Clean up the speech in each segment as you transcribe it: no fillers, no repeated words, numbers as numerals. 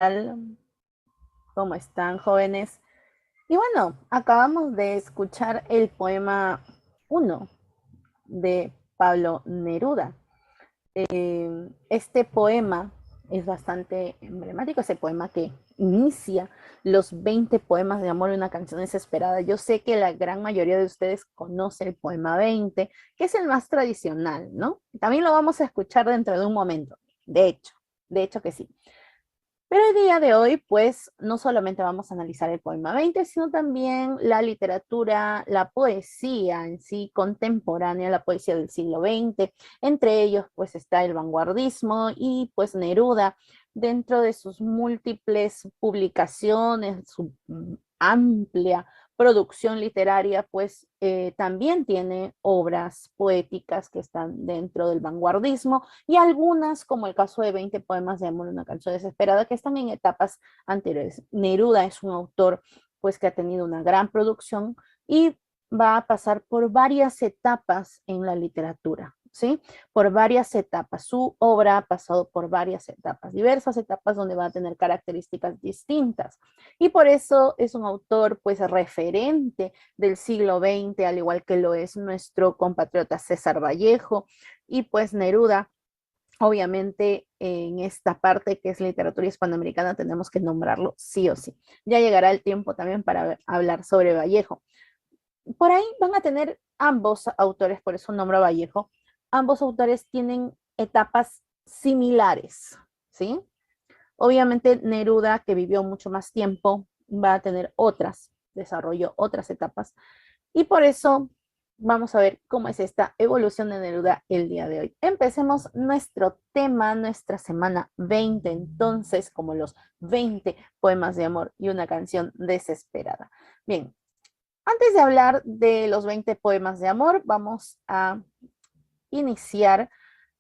tal? ¿Cómo están, jóvenes? Y bueno, acabamos de escuchar el poema uno de Pablo Neruda. Este poema es bastante emblemático, ese poema que inicia los 20 poemas de amor de una canción desesperada. Yo sé que la gran mayoría de ustedes conoce el poema 20, que es el más tradicional, ¿no? También lo vamos a escuchar dentro de un momento, de hecho que sí. Pero el día de hoy, pues, no solamente vamos a analizar el poema 20, sino también la literatura, la poesía en sí contemporánea, la poesía del siglo XX. Entre ellos, pues, está el vanguardismo y, pues, Neruda, dentro de sus múltiples publicaciones, su amplia producción literaria, pues también tiene obras poéticas que están dentro del vanguardismo y algunas, como el caso de 20 poemas de amor, una canción desesperada, que están en etapas anteriores. Neruda es un autor pues que ha tenido una gran producción y va a pasar por varias etapas en la literatura, ¿sí? Por varias etapas. Su obra ha pasado por varias etapas, diversas etapas donde va a tener características distintas. Y por eso es un autor pues referente del siglo XX, al igual que lo es nuestro compatriota César Vallejo y pues Neruda. Obviamente en esta parte que es literatura hispanoamericana tenemos que nombrarlo sí o sí. Ya llegará el tiempo también para hablar sobre Vallejo. Por ahí van a tener ambos autores, por eso nombro a Vallejo, ambos autores tienen etapas similares, ¿sí? Obviamente Neruda, que vivió mucho más tiempo, va a tener otras, desarrolló otras etapas. Y por eso vamos a ver cómo es esta evolución de Neruda el día de hoy. Empecemos nuestro tema, nuestra semana 20, entonces, como los 20 poemas de amor y una canción desesperada. Bien, antes de hablar de los 20 poemas de amor, vamos a iniciar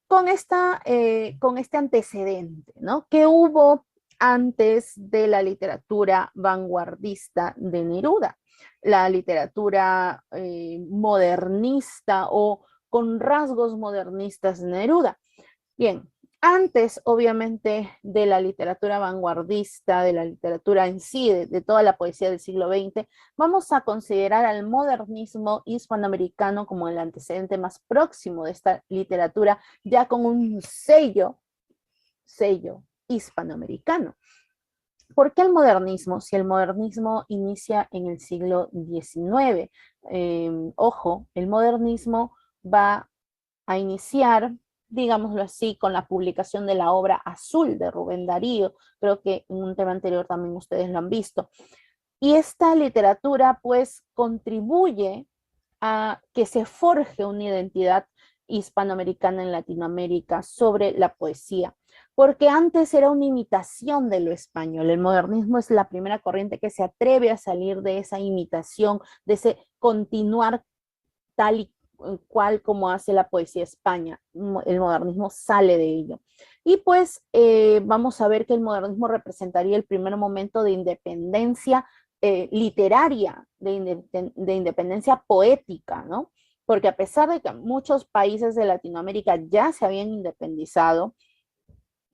con este antecedente, ¿no? ¿Qué hubo antes de la literatura vanguardista de Neruda? La literatura modernista o con rasgos modernistas de Neruda. Bien, antes, obviamente, de la literatura vanguardista, de la literatura en sí, de toda la poesía del siglo XX, vamos a considerar al modernismo hispanoamericano como el antecedente más próximo de esta literatura, ya con un sello hispanoamericano. ¿Por qué el modernismo? Si el modernismo inicia en el siglo XIX, ojo, el modernismo va a iniciar, digámoslo así, con la publicación de la obra Azul de Rubén Darío. Creo que en un tema anterior también ustedes lo han visto. Y esta literatura pues contribuye a que se forje una identidad hispanoamericana en Latinoamérica sobre la poesía, porque antes era una imitación de lo español. El modernismo es la primera corriente que se atreve a salir de esa imitación, de ese continuar tal y cual como hace la poesía España. El modernismo sale de ello. Y pues vamos a ver que el modernismo representaría el primer momento de independencia literaria, de independencia poética, ¿no? Porque a pesar de que muchos países de Latinoamérica ya se habían independizado,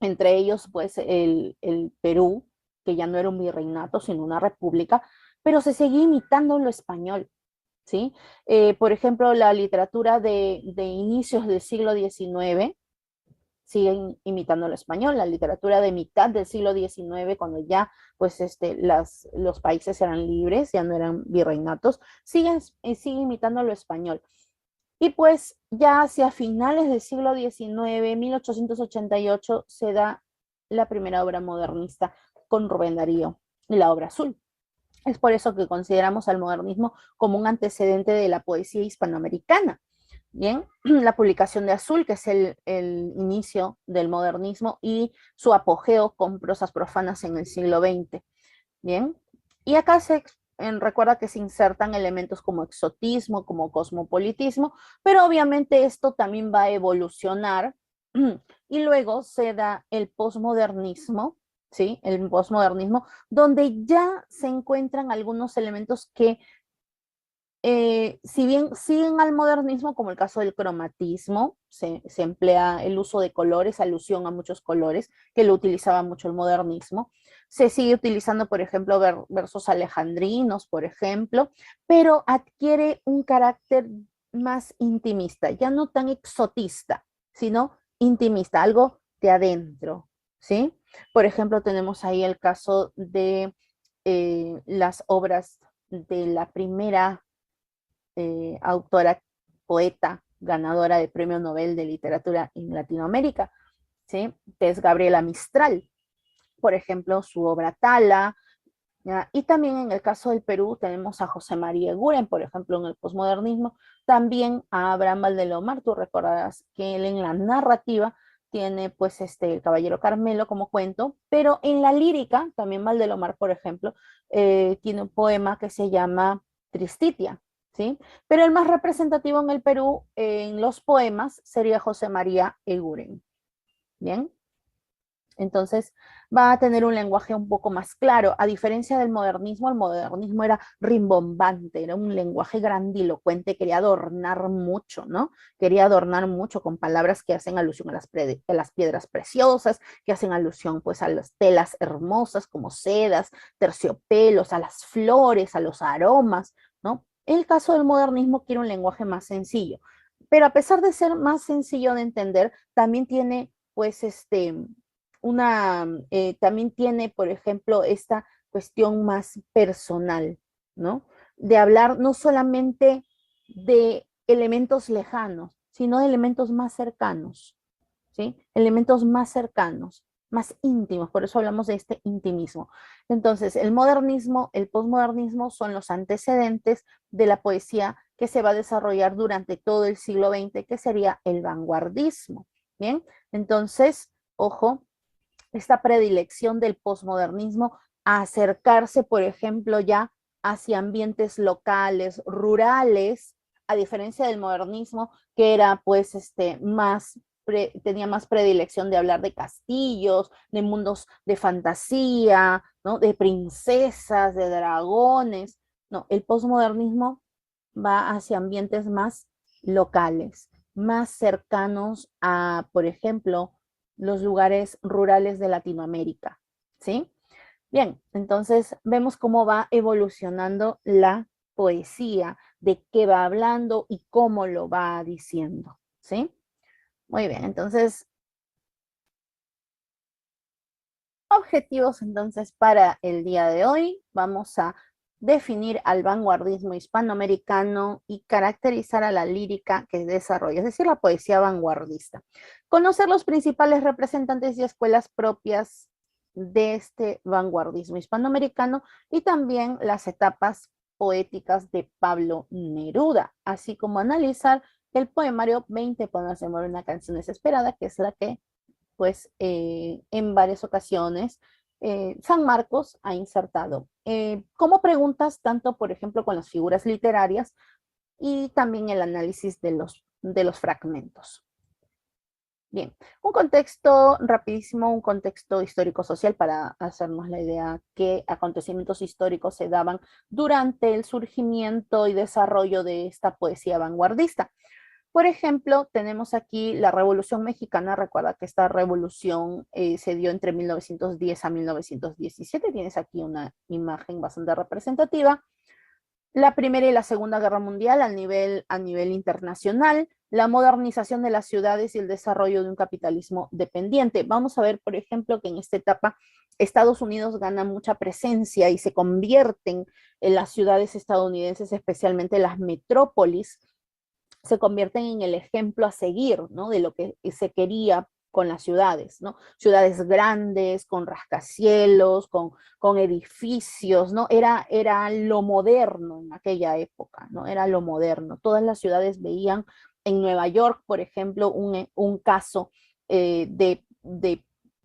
entre ellos pues el Perú, que ya no era un virreinato, sino una república, pero se seguía imitando lo español. ¿Sí? Por ejemplo, la literatura de inicios del siglo XIX sigue imitando el español, la literatura de mitad del siglo XIX, cuando ya pues los países eran libres, ya no eran virreinatos, sigue imitando lo español. Y pues ya hacia finales del siglo XIX, 1888, se da la primera obra modernista con Rubén Darío, la obra Azul. Es por eso que consideramos al modernismo como un antecedente de la poesía hispanoamericana. Bien, la publicación de Azul, que es el inicio del modernismo y su apogeo con prosas profanas en el siglo XX. Bien, y acá recuerda que se insertan elementos como exotismo, como cosmopolitismo, pero obviamente esto también va a evolucionar y luego se da el posmodernismo, ¿sí? El posmodernismo, donde ya se encuentran algunos elementos que si bien siguen al modernismo, como el caso del cromatismo, se emplea el uso de colores, alusión a muchos colores, que lo utilizaba mucho el modernismo, Se sigue utilizando, por ejemplo, versos alejandrinos, por ejemplo, pero adquiere un carácter más intimista, ya no tan exotista, sino intimista, algo de adentro, ¿sí? Por ejemplo, tenemos ahí el caso de las obras de la primera autora, poeta, ganadora de Premio Nobel de Literatura en Latinoamérica, ¿sí? Que es Gabriela Mistral. Por ejemplo, su obra Tala, ¿ya? Y también en el caso del Perú tenemos a José María Eguren, por ejemplo, en el posmodernismo, también a Abraham Valdelomar. Tú recordarás que él en la narrativa tiene pues el Caballero Carmelo como cuento, pero en la lírica, también Valdelomar, por ejemplo, tiene un poema que se llama Tristitia, ¿sí? Pero el más representativo en el Perú, en los poemas, sería José María Eguren, ¿bien? Entonces va a tener un lenguaje un poco más claro. A diferencia del modernismo, el modernismo era rimbombante, era un lenguaje grandilocuente, quería adornar mucho, ¿no? Quería adornar mucho con palabras que hacen alusión a las piedras preciosas, que hacen alusión pues a las telas hermosas como sedas, terciopelos, a las flores, a los aromas, ¿no? El caso del modernismo quiere un lenguaje más sencillo, pero a pesar de ser más sencillo de entender, también tiene pues también tiene, por ejemplo, esta cuestión más personal, ¿no? De hablar no solamente de elementos lejanos, sino de elementos más cercanos, ¿sí? Elementos más cercanos, más íntimos, por eso hablamos de este intimismo. Entonces, el modernismo, el posmodernismo son los antecedentes de la poesía que se va a desarrollar durante todo el siglo XX, que sería el vanguardismo, ¿bien? Entonces, ojo, esta predilección del posmodernismo a acercarse, por ejemplo, ya hacia ambientes locales, rurales, a diferencia del modernismo, que era pues tenía más predilección de hablar de castillos, de mundos de fantasía, ¿no? De princesas, de dragones. No, el posmodernismo va hacia ambientes más locales, más cercanos a, por ejemplo, los lugares rurales de Latinoamérica, ¿sí? Bien, entonces vemos cómo va evolucionando la poesía, de qué va hablando y cómo lo va diciendo, ¿sí? Muy bien, entonces, objetivos entonces para el día de hoy. Vamos a definir al vanguardismo hispanoamericano y caracterizar a la lírica que desarrolla, es decir, la poesía vanguardista. Conocer los principales representantes y escuelas propias de este vanguardismo hispanoamericano y también las etapas poéticas de Pablo Neruda, así como analizar el poemario 20 poemas de amor, una canción desesperada, que es la que pues en varias ocasiones San Marcos ha insertado como preguntas, tanto por ejemplo con las figuras literarias y también el análisis de los fragmentos. Bien, un contexto rapidísimo, un contexto histórico-social para hacernos la idea qué acontecimientos históricos se daban durante el surgimiento y desarrollo de esta poesía vanguardista. Por ejemplo, tenemos aquí la Revolución Mexicana. Recuerda que esta revolución se dio entre 1910 a 1917. Tienes aquí una imagen bastante representativa. La Primera y la Segunda Guerra Mundial a nivel internacional, la modernización de las ciudades y el desarrollo de un capitalismo dependiente. Vamos a ver, por ejemplo, que en esta etapa Estados Unidos gana mucha presencia y se convierten en las ciudades estadounidenses, especialmente las metrópolis, se convierten en el ejemplo a seguir, ¿no? De lo que se quería con las ciudades, ¿no? Ciudades grandes, con rascacielos, con edificios, ¿no? Era lo moderno en aquella época, ¿no? Era lo moderno. Todas las ciudades veían en Nueva York, por ejemplo, un caso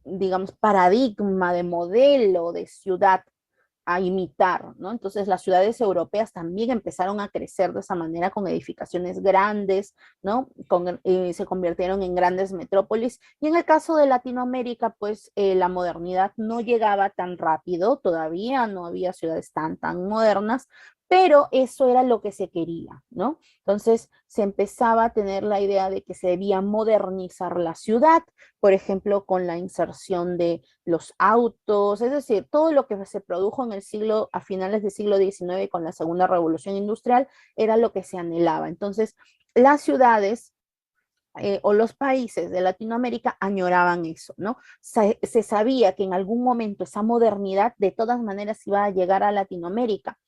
digamos, paradigma, de modelo de ciudad a imitar, ¿no? Entonces las ciudades europeas también empezaron a crecer de esa manera con edificaciones grandes, ¿no? Se convirtieron en grandes metrópolis. Y en el caso de Latinoamérica, pues la modernidad no llegaba tan rápido, todavía no había ciudades tan modernas, pero eso era lo que se quería, ¿no? Entonces se empezaba a tener la idea de que se debía modernizar la ciudad, por ejemplo, con la inserción de los autos, es decir, todo lo que se produjo en el siglo, a finales del siglo XIX con la segunda revolución industrial, era lo que se anhelaba. Entonces, las ciudades o los países de Latinoamérica añoraban eso, ¿no? Se sabía que en algún momento esa modernidad de todas maneras iba a llegar a Latinoamérica.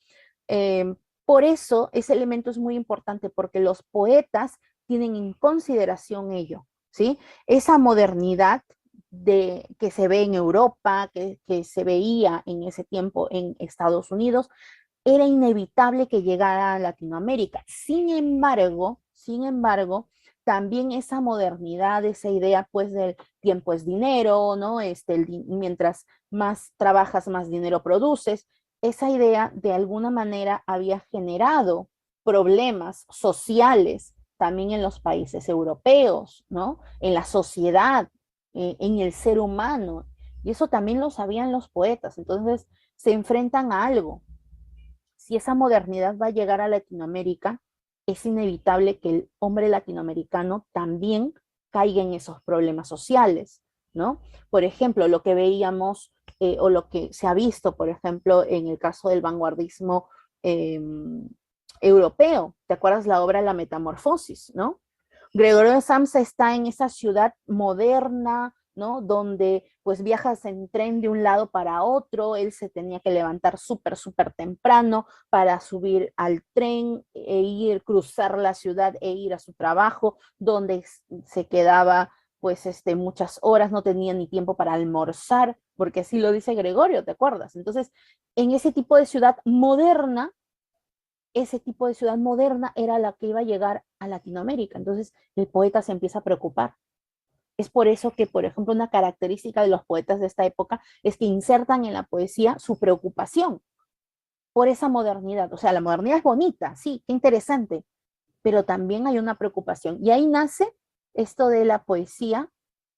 Por eso ese elemento es muy importante, porque los poetas tienen en consideración ello, ¿sí? Esa modernidad que se ve en Europa, que se veía en ese tiempo en Estados Unidos, era inevitable que llegara a Latinoamérica. Sin embargo, también esa modernidad, esa idea pues del tiempo es dinero, ¿no? Mientras más trabajas, más dinero produces, esa idea de alguna manera había generado problemas sociales también en los países europeos, ¿no? En la sociedad, en el ser humano. Y eso también lo sabían los poetas. Entonces se enfrentan a algo. Si esa modernidad va a llegar a Latinoamérica, es inevitable que el hombre latinoamericano también caiga en esos problemas sociales, ¿no? Por ejemplo, lo que veíamos o lo que se ha visto, por ejemplo, en el caso del vanguardismo eh, europeo. ¿Te acuerdas la obra La Metamorfosis, no? Gregorio de Samsa está en esa ciudad moderna, ¿no? Donde pues viajas en tren de un lado para otro, él se tenía que levantar súper temprano para subir al tren e ir, cruzar la ciudad e ir a su trabajo, donde se quedaba pues muchas horas, no tenía ni tiempo para almorzar, porque así lo dice Gregorio, ¿te acuerdas? Entonces, en ese tipo de ciudad moderna, ese tipo de ciudad moderna era la que iba a llegar a Latinoamérica. Entonces el poeta se empieza a preocupar. Es por eso que, por ejemplo, una característica de los poetas de esta época es que insertan en la poesía su preocupación por esa modernidad. O sea, la modernidad es bonita, sí, qué interesante, pero también hay una preocupación. Y ahí nace esto de la poesía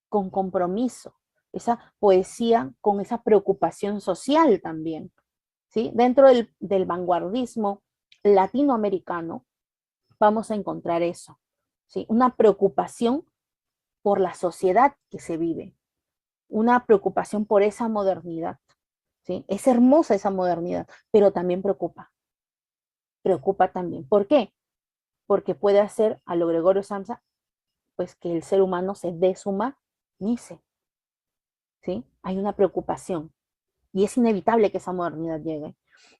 con compromiso, esa poesía con esa preocupación social también. ¿Sí? Dentro del vanguardismo latinoamericano vamos a encontrar eso, ¿sí? Una preocupación por la sociedad que se vive, una preocupación por esa modernidad, ¿sí? Es hermosa esa modernidad, pero también preocupa también. ¿Por qué? Porque puede hacer a lo Gregorio Samsa, pues que el ser humano se deshumanice, ¿sí? Hay una preocupación y es inevitable que esa modernidad llegue.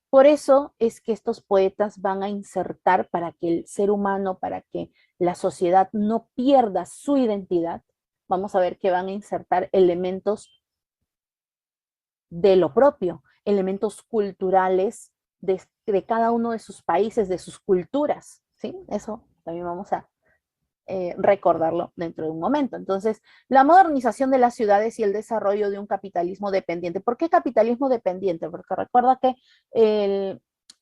Por eso es que estos poetas van a insertar para que el ser humano, para que la sociedad no pierda su identidad, vamos a ver que van a insertar elementos de lo propio, elementos culturales de cada uno de sus países, de sus culturas, ¿sí? Eso también vamos a recordarlo dentro de un momento. Entonces, la modernización de las ciudades y el desarrollo de un capitalismo dependiente. ¿Por qué capitalismo dependiente? Porque recuerda que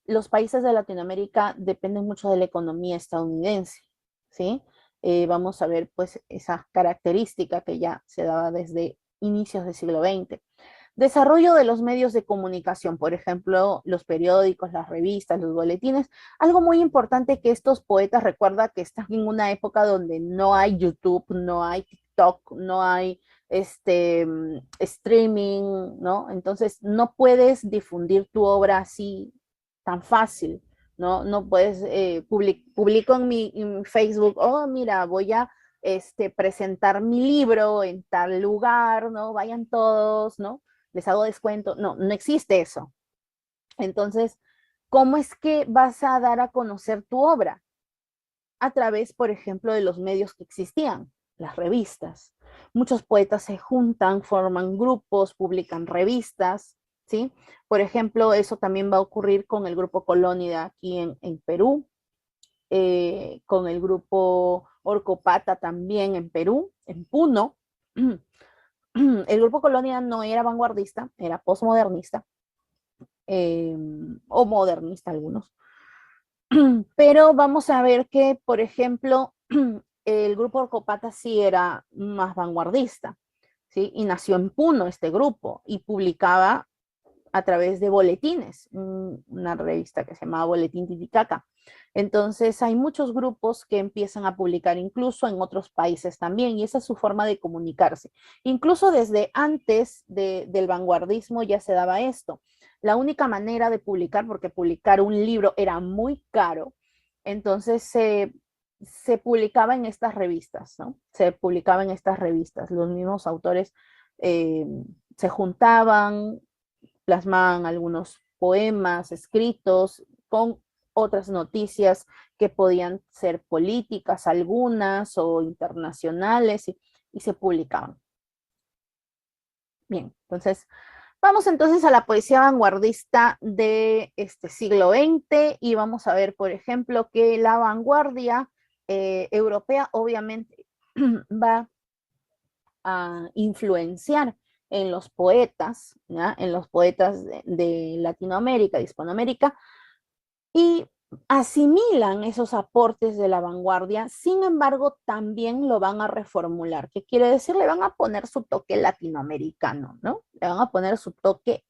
los países de Latinoamérica dependen mucho de la economía estadounidense, ¿sí? Vamos a ver pues esa característica que ya se daba desde inicios del siglo XX. Desarrollo de los medios de comunicación, por ejemplo, los periódicos, las revistas, los boletines. Algo muy importante que estos poetas recuerda que están en una época donde no hay YouTube, no hay TikTok, no hay streaming, ¿no? Entonces no puedes difundir tu obra así tan fácil, ¿no? No puedes, publico en mi Facebook, oh, mira, voy a presentar mi libro en tal lugar, ¿no? Vayan todos, ¿no? Les hago descuento. No, no existe eso. Entonces, ¿cómo es que vas a dar a conocer tu obra? A través, por ejemplo, de los medios que existían, las revistas. Muchos poetas se juntan, forman grupos, publican revistas, ¿sí? Por ejemplo, eso también va a ocurrir con el grupo Colónida aquí en Perú, con el grupo Orcopata también en Perú, en Puno. El grupo Colonia no era vanguardista, era postmodernista, eh, o modernista algunos. Pero vamos a ver que, por ejemplo, el grupo Orcopata sí era más vanguardista, ¿sí? Y nació en Puno este grupo y publicaba a través de boletines, una revista que se llamaba Boletín Titicaca. Entonces hay muchos grupos que empiezan a publicar incluso en otros países también, y esa es su forma de comunicarse. Incluso desde antes del vanguardismo ya se daba esto. La única manera de publicar, porque publicar un libro era muy caro, entonces se publicaba en estas revistas, ¿no? Se publicaba en estas revistas. Los mismos autores eh, se juntaban, plasmaban algunos poemas escritos con otras noticias que podían ser políticas algunas o internacionales y se publicaban. Bien, entonces vamos entonces a la poesía vanguardista de este siglo XX y vamos a ver, por ejemplo, que la vanguardia europea obviamente va a influenciar en los poetas, ¿ya? En los poetas de Latinoamérica, de Hispanoamérica, y asimilan esos aportes de la vanguardia, sin embargo, también lo van a reformular. ¿Qué quiere decir? Le van a poner su toque latinoamericano, ¿no? Le van a poner su toque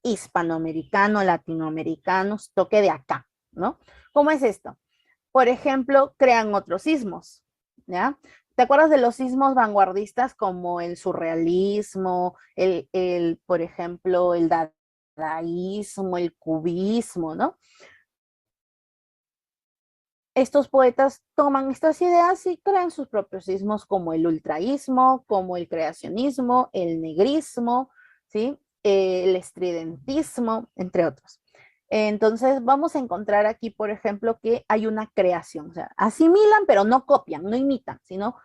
hispanoamericano, latinoamericano, su toque de acá, ¿no? ¿Cómo es esto? Por ejemplo, crean otros sismos, ¿ya? ¿Te acuerdas de los sismos vanguardistas como el surrealismo, por ejemplo, el dadaísmo, el cubismo, ¿no? Estos poetas toman estas ideas y crean sus propios sismos como el ultraísmo, como el creacionismo, el negrismo, ¿sí? El estridentismo, entre otros. Entonces vamos a encontrar aquí, por ejemplo, que hay una creación, o sea, asimilan, pero no copian, no imitan, sino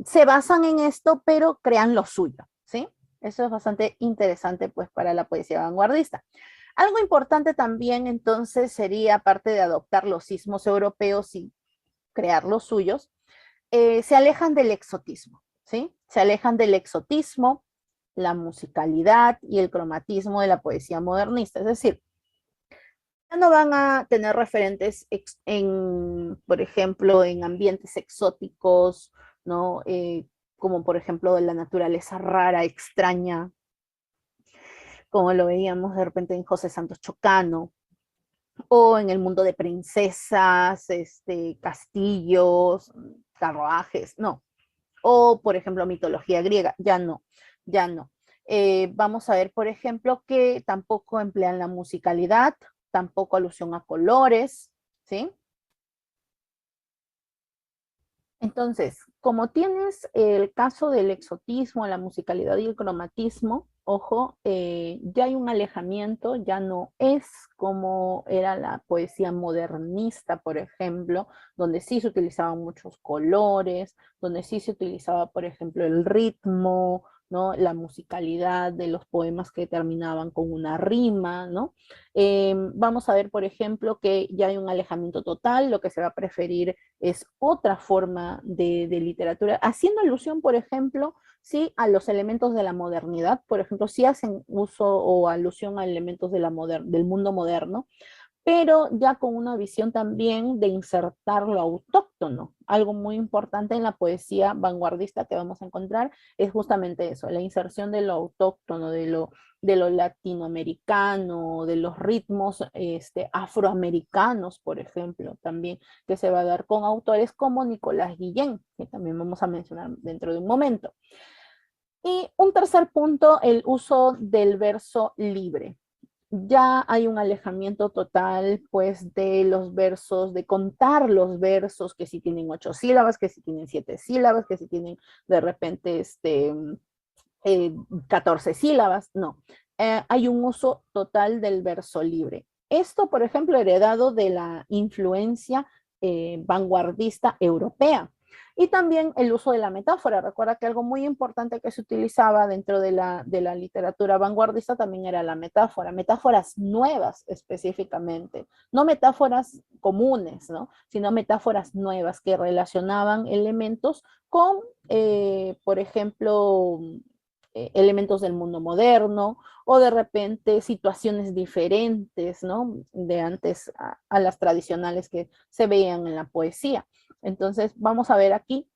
se basan en esto, pero crean lo suyo, ¿sí? Eso es bastante interesante, pues, para la poesía vanguardista. Algo importante también, entonces, sería, aparte de adoptar los sismos europeos y crear los suyos, se alejan del exotismo, ¿sí? Se alejan del exotismo, la musicalidad y el cromatismo de la poesía modernista, es decir, ya no van a tener referentes por ejemplo, en ambientes exóticos, ¿no? Como por ejemplo de la naturaleza rara, extraña, como lo veíamos de repente en José Santos Chocano, o en el mundo de princesas, castillos, carruajes, no. O, por ejemplo, mitología griega, ya no, ya no. Vamos a ver, por ejemplo, que tampoco emplean la musicalidad, tampoco alusión a colores, ¿sí? Entonces, como tienes el caso del exotismo, la musicalidad y el cromatismo, ojo, ya hay un alejamiento, ya no es como era la poesía modernista, por ejemplo, donde sí se utilizaban muchos colores, donde sí se utilizaba, por ejemplo, el ritmo, ¿no? La musicalidad de los poemas que terminaban con una rima, ¿no? Vamos a ver, por ejemplo, que ya hay un alejamiento total, lo que se va a preferir es otra forma de literatura, haciendo alusión, por ejemplo, sí, a los elementos de la modernidad, por ejemplo, sí hacen uso o alusión a elementos de del mundo moderno, pero ya con una visión también de insertar lo autóctono. Algo muy importante en la poesía vanguardista que vamos a encontrar es justamente eso, la inserción de lo autóctono, de lo latinoamericano, de los ritmos afroamericanos, por ejemplo, también, que se va a dar con autores como Nicolás Guillén, que también vamos a mencionar dentro de un momento. Y un tercer punto, el uso del verso libre. Ya hay un alejamiento total, pues, de los versos, de contar los versos, que si tienen 8 sílabas, que si tienen 7 sílabas, que si tienen de repente 14 sílabas, no. Hay un uso total del verso libre. Esto, por ejemplo, heredado de la influencia vanguardista europea. Y también el uso de la metáfora. Recuerda que algo muy importante que se utilizaba dentro de la literatura vanguardista también era la metáfora, metáforas nuevas específicamente, no metáforas comunes, ¿no? Sino metáforas nuevas que relacionaban elementos con, por ejemplo, elementos del mundo moderno o de repente situaciones diferentes, ¿no? De antes a las tradicionales que se veían en la poesía. Entonces, vamos a ver aquí,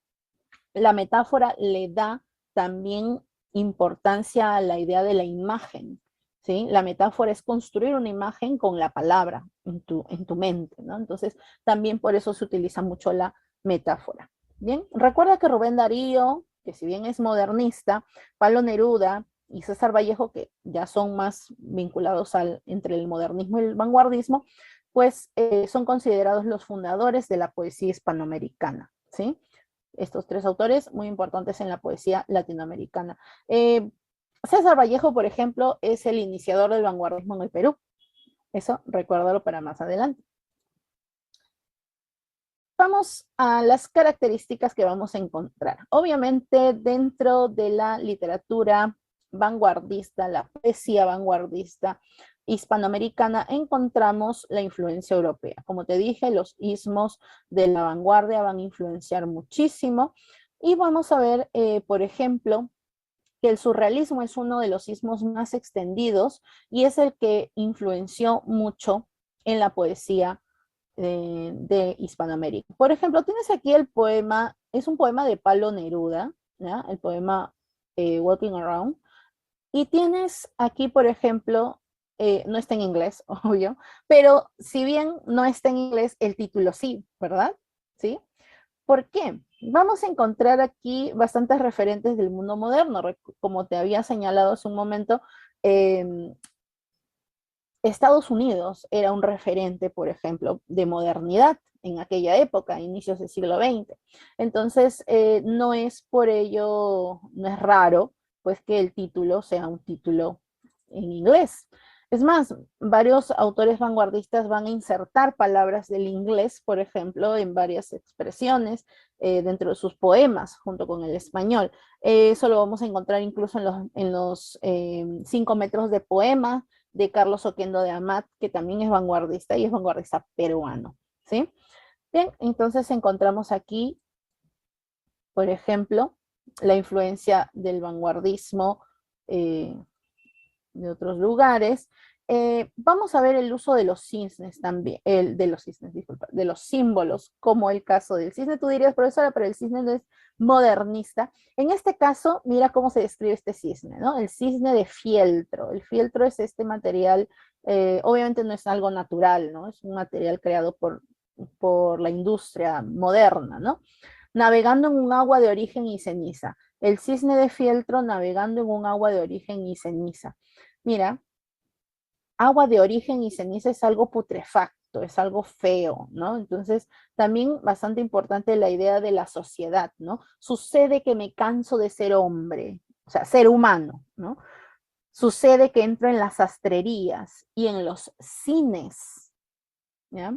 la metáfora le da también importancia a la idea de la imagen, ¿sí? La metáfora es construir una imagen con la palabra en tu mente, ¿no? Entonces, también por eso se utiliza mucho la metáfora. Bien, recuerda que Rubén Darío, que si bien es modernista, Pablo Neruda y César Vallejo, que ya son más vinculados entre el modernismo y el vanguardismo, pues son considerados los fundadores de la poesía hispanoamericana, ¿sí? Estos tres autores muy importantes en la poesía latinoamericana. César Vallejo, por ejemplo, es el iniciador del vanguardismo en el Perú. Eso recuérdalo para más adelante. Vamos a las características que vamos a encontrar. Obviamente, dentro de la literatura vanguardista, la poesía vanguardista hispanoamericana, encontramos la influencia europea. Como te dije, los ismos de la vanguardia van a influenciar muchísimo. Y vamos a ver, por ejemplo, que el surrealismo es uno de los ismos más extendidos y es el que influenció mucho en la poesía de Hispanoamérica. Por ejemplo, tienes aquí el poema, es un poema de Pablo Neruda, ¿ya? El poema Walking Around, y tienes aquí, por ejemplo, no está en inglés, obvio, pero si bien no está en inglés, el título sí, ¿verdad? ¿Sí? ¿Por qué? Vamos a encontrar aquí bastantes referentes del mundo moderno. Como te había señalado hace un momento, eh, Estados Unidos era un referente, por ejemplo, de modernidad en aquella época, inicios del siglo XX. Entonces, no es por ello, no es raro, pues que el título sea un título en inglés. Es más, varios autores vanguardistas van a insertar palabras del inglés, por ejemplo, en varias expresiones dentro de sus poemas, junto con el español. Eso lo vamos a encontrar incluso en los 5 metros de poema de Carlos Oquendo de Amat, que también es vanguardista y es vanguardista peruano, ¿sí? Bien, entonces encontramos aquí, por ejemplo, la influencia del vanguardismo eh, de otros lugares. Vamos a ver el uso de los cisnes también, de los cisnes, disculpa, de los símbolos, como el caso del cisne. Tú dirías, profesora, pero el cisne no es modernista. En este caso, mira cómo se describe este cisne, ¿no? El cisne de fieltro. El fieltro es este material, obviamente no es algo natural, ¿no? Es un material creado por la industria moderna, ¿no? Navegando en un agua de origen y ceniza. El cisne de fieltro navegando en un agua de origen y ceniza. Mira, agua de origen y ceniza es algo putrefacto, es algo feo, ¿no? Entonces, también bastante importante la idea de la sociedad, ¿no? Sucede que me canso de ser hombre, o sea, ser humano, ¿no? Sucede que entro en las sastrerías y en los cines, ¿ya?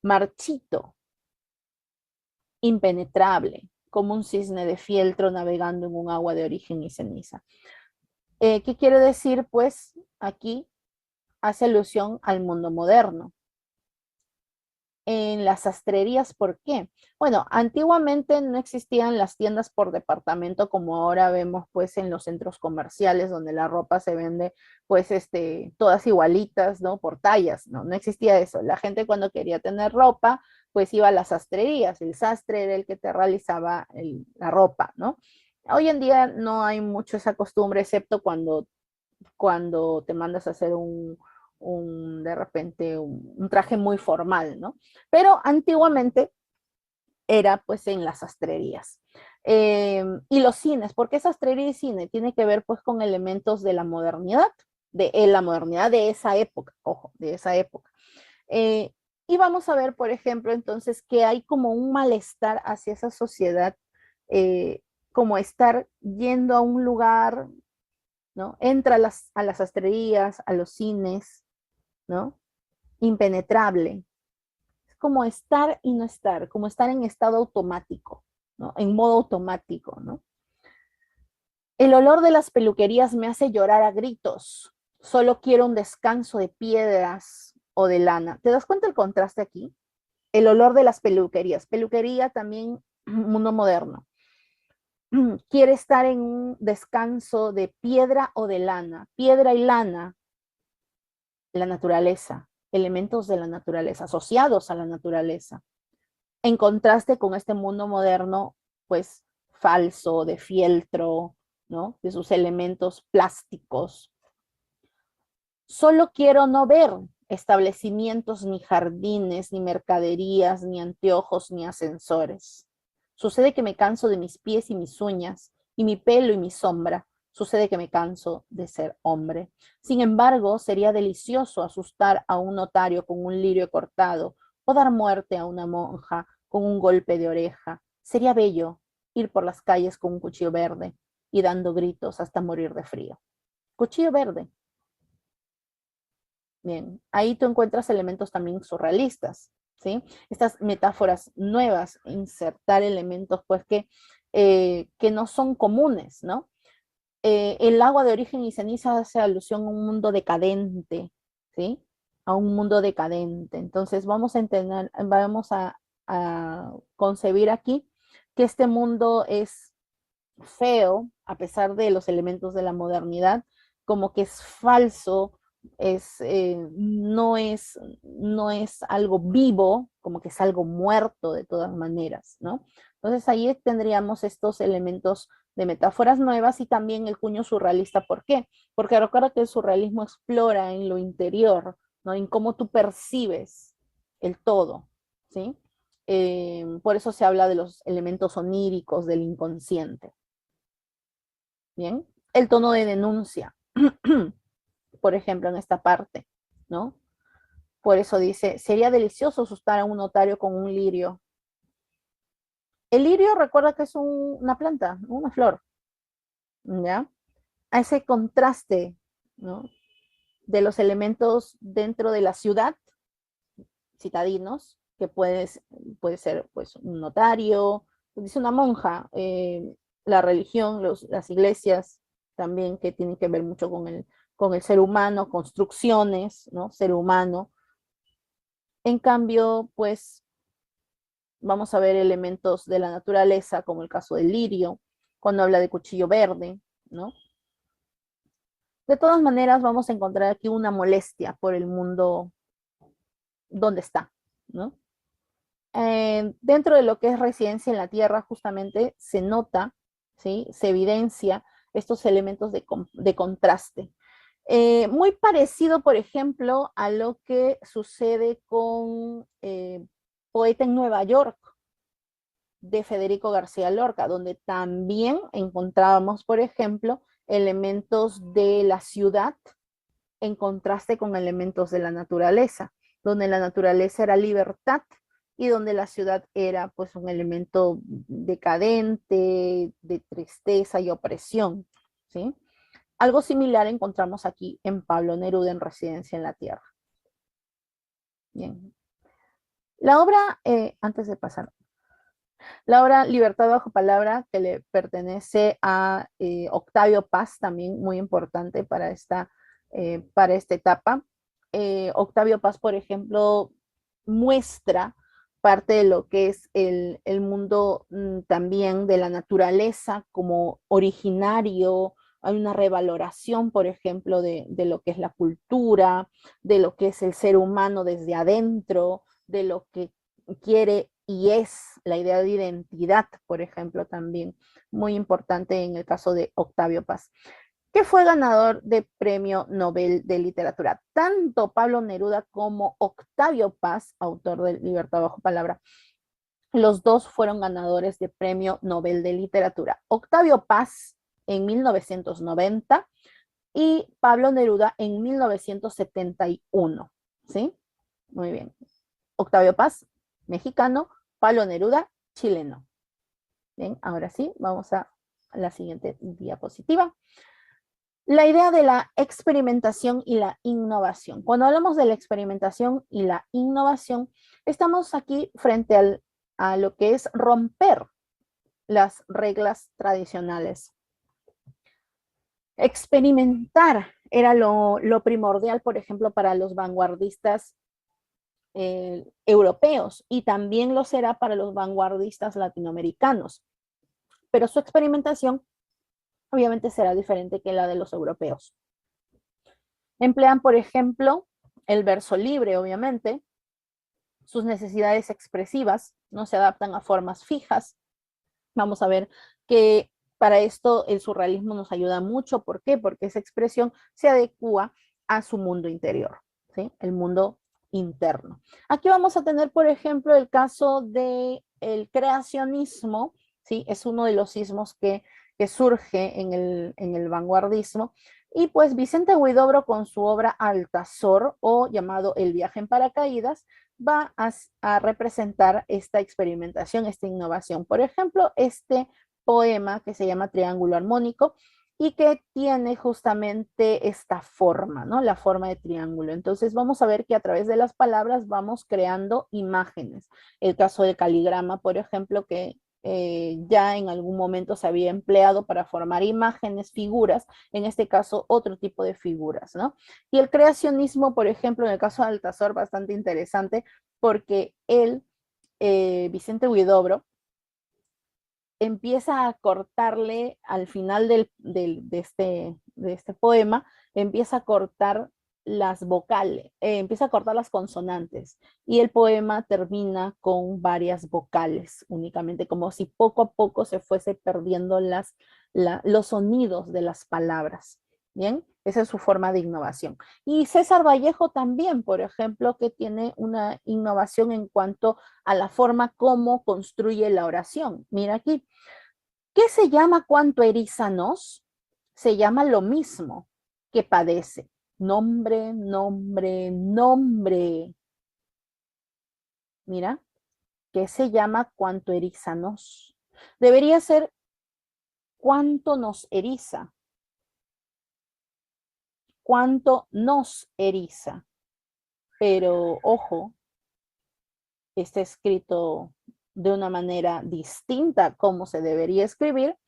Marchito, impenetrable, como un cisne de fieltro navegando en un agua de origen y ceniza. ¿Qué quiere decir? Pues aquí hace alusión al mundo moderno. En las sastrerías, ¿por qué? Bueno, antiguamente no existían las tiendas por departamento como ahora vemos pues en los centros comerciales donde la ropa se vende pues todas igualitas, ¿no? Por tallas, ¿no? No existía eso. La gente cuando quería tener ropa pues iba a las sastrerías. El sastre era el que te realizaba la ropa, ¿no? Hoy en día no hay mucho esa costumbre, excepto cuando te mandas a hacer de repente un traje muy formal, ¿no? Pero antiguamente era pues en las sastrerías. Y los cines, ¿por qué sastrería y cine? Tiene que ver pues con elementos de la modernidad, de la modernidad de esa época, ojo, de esa época. Eh, y vamos a ver, por ejemplo, entonces que hay como un malestar hacia esa sociedad, como estar yendo a un lugar, ¿no? Entra a las sastrerías, a los cines, ¿no? Impenetrable. Es como estar y no estar, como estar en estado automático, ¿no? En modo automático, ¿no? El olor de las peluquerías me hace llorar a gritos. Solo quiero un descanso de piedras o de lana. ¿Te das cuenta el contraste aquí? El olor de las peluquerías. Peluquería también, mundo moderno. Quiere estar en un descanso de piedra o de lana. Piedra y lana, la naturaleza, elementos de la naturaleza, asociados a la naturaleza, en contraste con este mundo moderno, pues falso, de fieltro, ¿no? De sus elementos plásticos. Solo quiero no ver establecimientos, ni jardines, ni mercaderías, ni anteojos, ni ascensores. Sucede que me canso de mis pies y mis uñas, y mi pelo y mi sombra. Sucede que me canso de ser hombre. Sin embargo, sería delicioso asustar a un notario con un lirio cortado o dar muerte a una monja con un golpe de oreja. Sería bello ir por las calles con un cuchillo verde y dando gritos hasta morir de frío. Cuchillo verde. Bien, ahí tú encuentras elementos también surrealistas, ¿sí? Estas metáforas nuevas, insertar elementos pues que no son comunes, ¿no? El agua de origen y ceniza hace alusión a un mundo decadente, ¿sí? A un mundo decadente. Entonces vamos a entender, a concebir aquí que este mundo es feo, a pesar de los elementos de la modernidad, como que es falso, no es algo vivo, como que es algo muerto de todas maneras, ¿no? Entonces ahí tendríamos estos elementos de metáforas nuevas y también el cuño surrealista. ¿Por qué? Porque recuerda que el surrealismo explora en lo interior, ¿no? En cómo tú percibes el todo, ¿sí? Por eso se habla de los elementos oníricos del inconsciente. Bien, el tono de denuncia, por ejemplo, en esta parte, ¿no? Por eso dice, sería delicioso asustar a un notario con un lirio. El lirio recuerda que es una planta, una flor, ¿ya? A ese contraste, ¿no? De los elementos dentro de la ciudad, citadinos, que puede ser pues un notario, dice una monja, la religión, las iglesias también que tienen que ver mucho con el ser humano, construcciones, ¿no? Ser humano. En cambio, pues vamos a ver elementos de la naturaleza, como el caso del lirio, cuando habla de cuchillo verde, ¿no? De todas maneras, vamos a encontrar aquí una molestia por el mundo donde está, ¿no? Dentro de lo que es residencia en la tierra, justamente se nota, ¿sí? Se evidencia estos elementos de contraste. Muy parecido, por ejemplo, a lo que sucede con Poeta en Nueva York, de Federico García Lorca, donde también encontrábamos, por ejemplo, elementos de la ciudad en contraste con elementos de la naturaleza, donde la naturaleza era libertad y donde la ciudad era pues un elemento decadente, de tristeza y opresión, ¿sí? Algo similar encontramos aquí en Pablo Neruda en Residencia en la Tierra. Bien. La obra, antes de pasar, la obra Libertad bajo palabra, que le pertenece a Octavio Paz, también muy importante para esta etapa. Octavio Paz, por ejemplo, muestra parte de lo que es el mundo también de la naturaleza como originario. Hay una revaloración, por ejemplo, de lo que es la cultura, de lo que es el ser humano desde adentro, de lo que quiere y es la idea de identidad, por ejemplo, también muy importante en el caso de Octavio Paz, que fue ganador de Premio Nobel de Literatura. Tanto Pablo Neruda como Octavio Paz, autor de Libertad bajo palabra, los dos fueron ganadores de Premio Nobel de Literatura. Octavio Paz en 1990 y Pablo Neruda en 1971. ¿Sí? Muy bien. Octavio Paz, mexicano, Pablo Neruda, chileno. Bien, ahora sí, vamos a la siguiente diapositiva. La idea de la experimentación y la innovación. Cuando hablamos de la experimentación y la innovación, estamos aquí frente a lo que es romper las reglas tradicionales. Experimentar era lo primordial, por ejemplo, para los vanguardistas europeos y también lo será para los vanguardistas latinoamericanos. Pero su experimentación obviamente será diferente que la de los europeos. Emplean, por ejemplo, el verso libre, obviamente. Sus necesidades expresivas no se adaptan a formas fijas. Vamos a ver que para esto el surrealismo nos ayuda mucho. ¿Por qué? Porque esa expresión se adecua a su mundo interior, ¿sí? El mundo interno. Aquí vamos a tener, por ejemplo, el caso del creacionismo, ¿sí? Es uno de los sismos que surge en el vanguardismo. Y pues Vicente Huidobro con su obra Altazor, o llamado El viaje en paracaídas, va a representar esta experimentación, esta innovación. Por ejemplo, este poema que se llama Triángulo Armónico y que tiene justamente esta forma, ¿no? La forma de triángulo. Entonces vamos a ver que a través de las palabras vamos creando imágenes. El caso del caligrama, por ejemplo, que ya en algún momento se había empleado para formar imágenes, figuras, en este caso otro tipo de figuras, ¿no? Y el creacionismo, por ejemplo, en el caso de Altazor, bastante interesante, porque él, Vicente Huidobro, empieza a cortarle al final de este poema, empieza a cortar las vocales, empieza a cortar las consonantes y el poema termina con varias vocales únicamente, como si poco a poco se fuese perdiendo los sonidos de las palabras. Bien, esa es su forma de innovación. Y César Vallejo también, por ejemplo, que tiene una innovación en cuanto a la forma como construye la oración. Mira aquí, ¿qué se llama cuanto erízanos? Se llama lo mismo que padece. Nombre, nombre, nombre. Mira, ¿qué se llama cuanto erízanos? Debería ser cuánto nos eriza, cuánto nos eriza. Pero ojo, está escrito de una manera distinta a cómo se debería escribir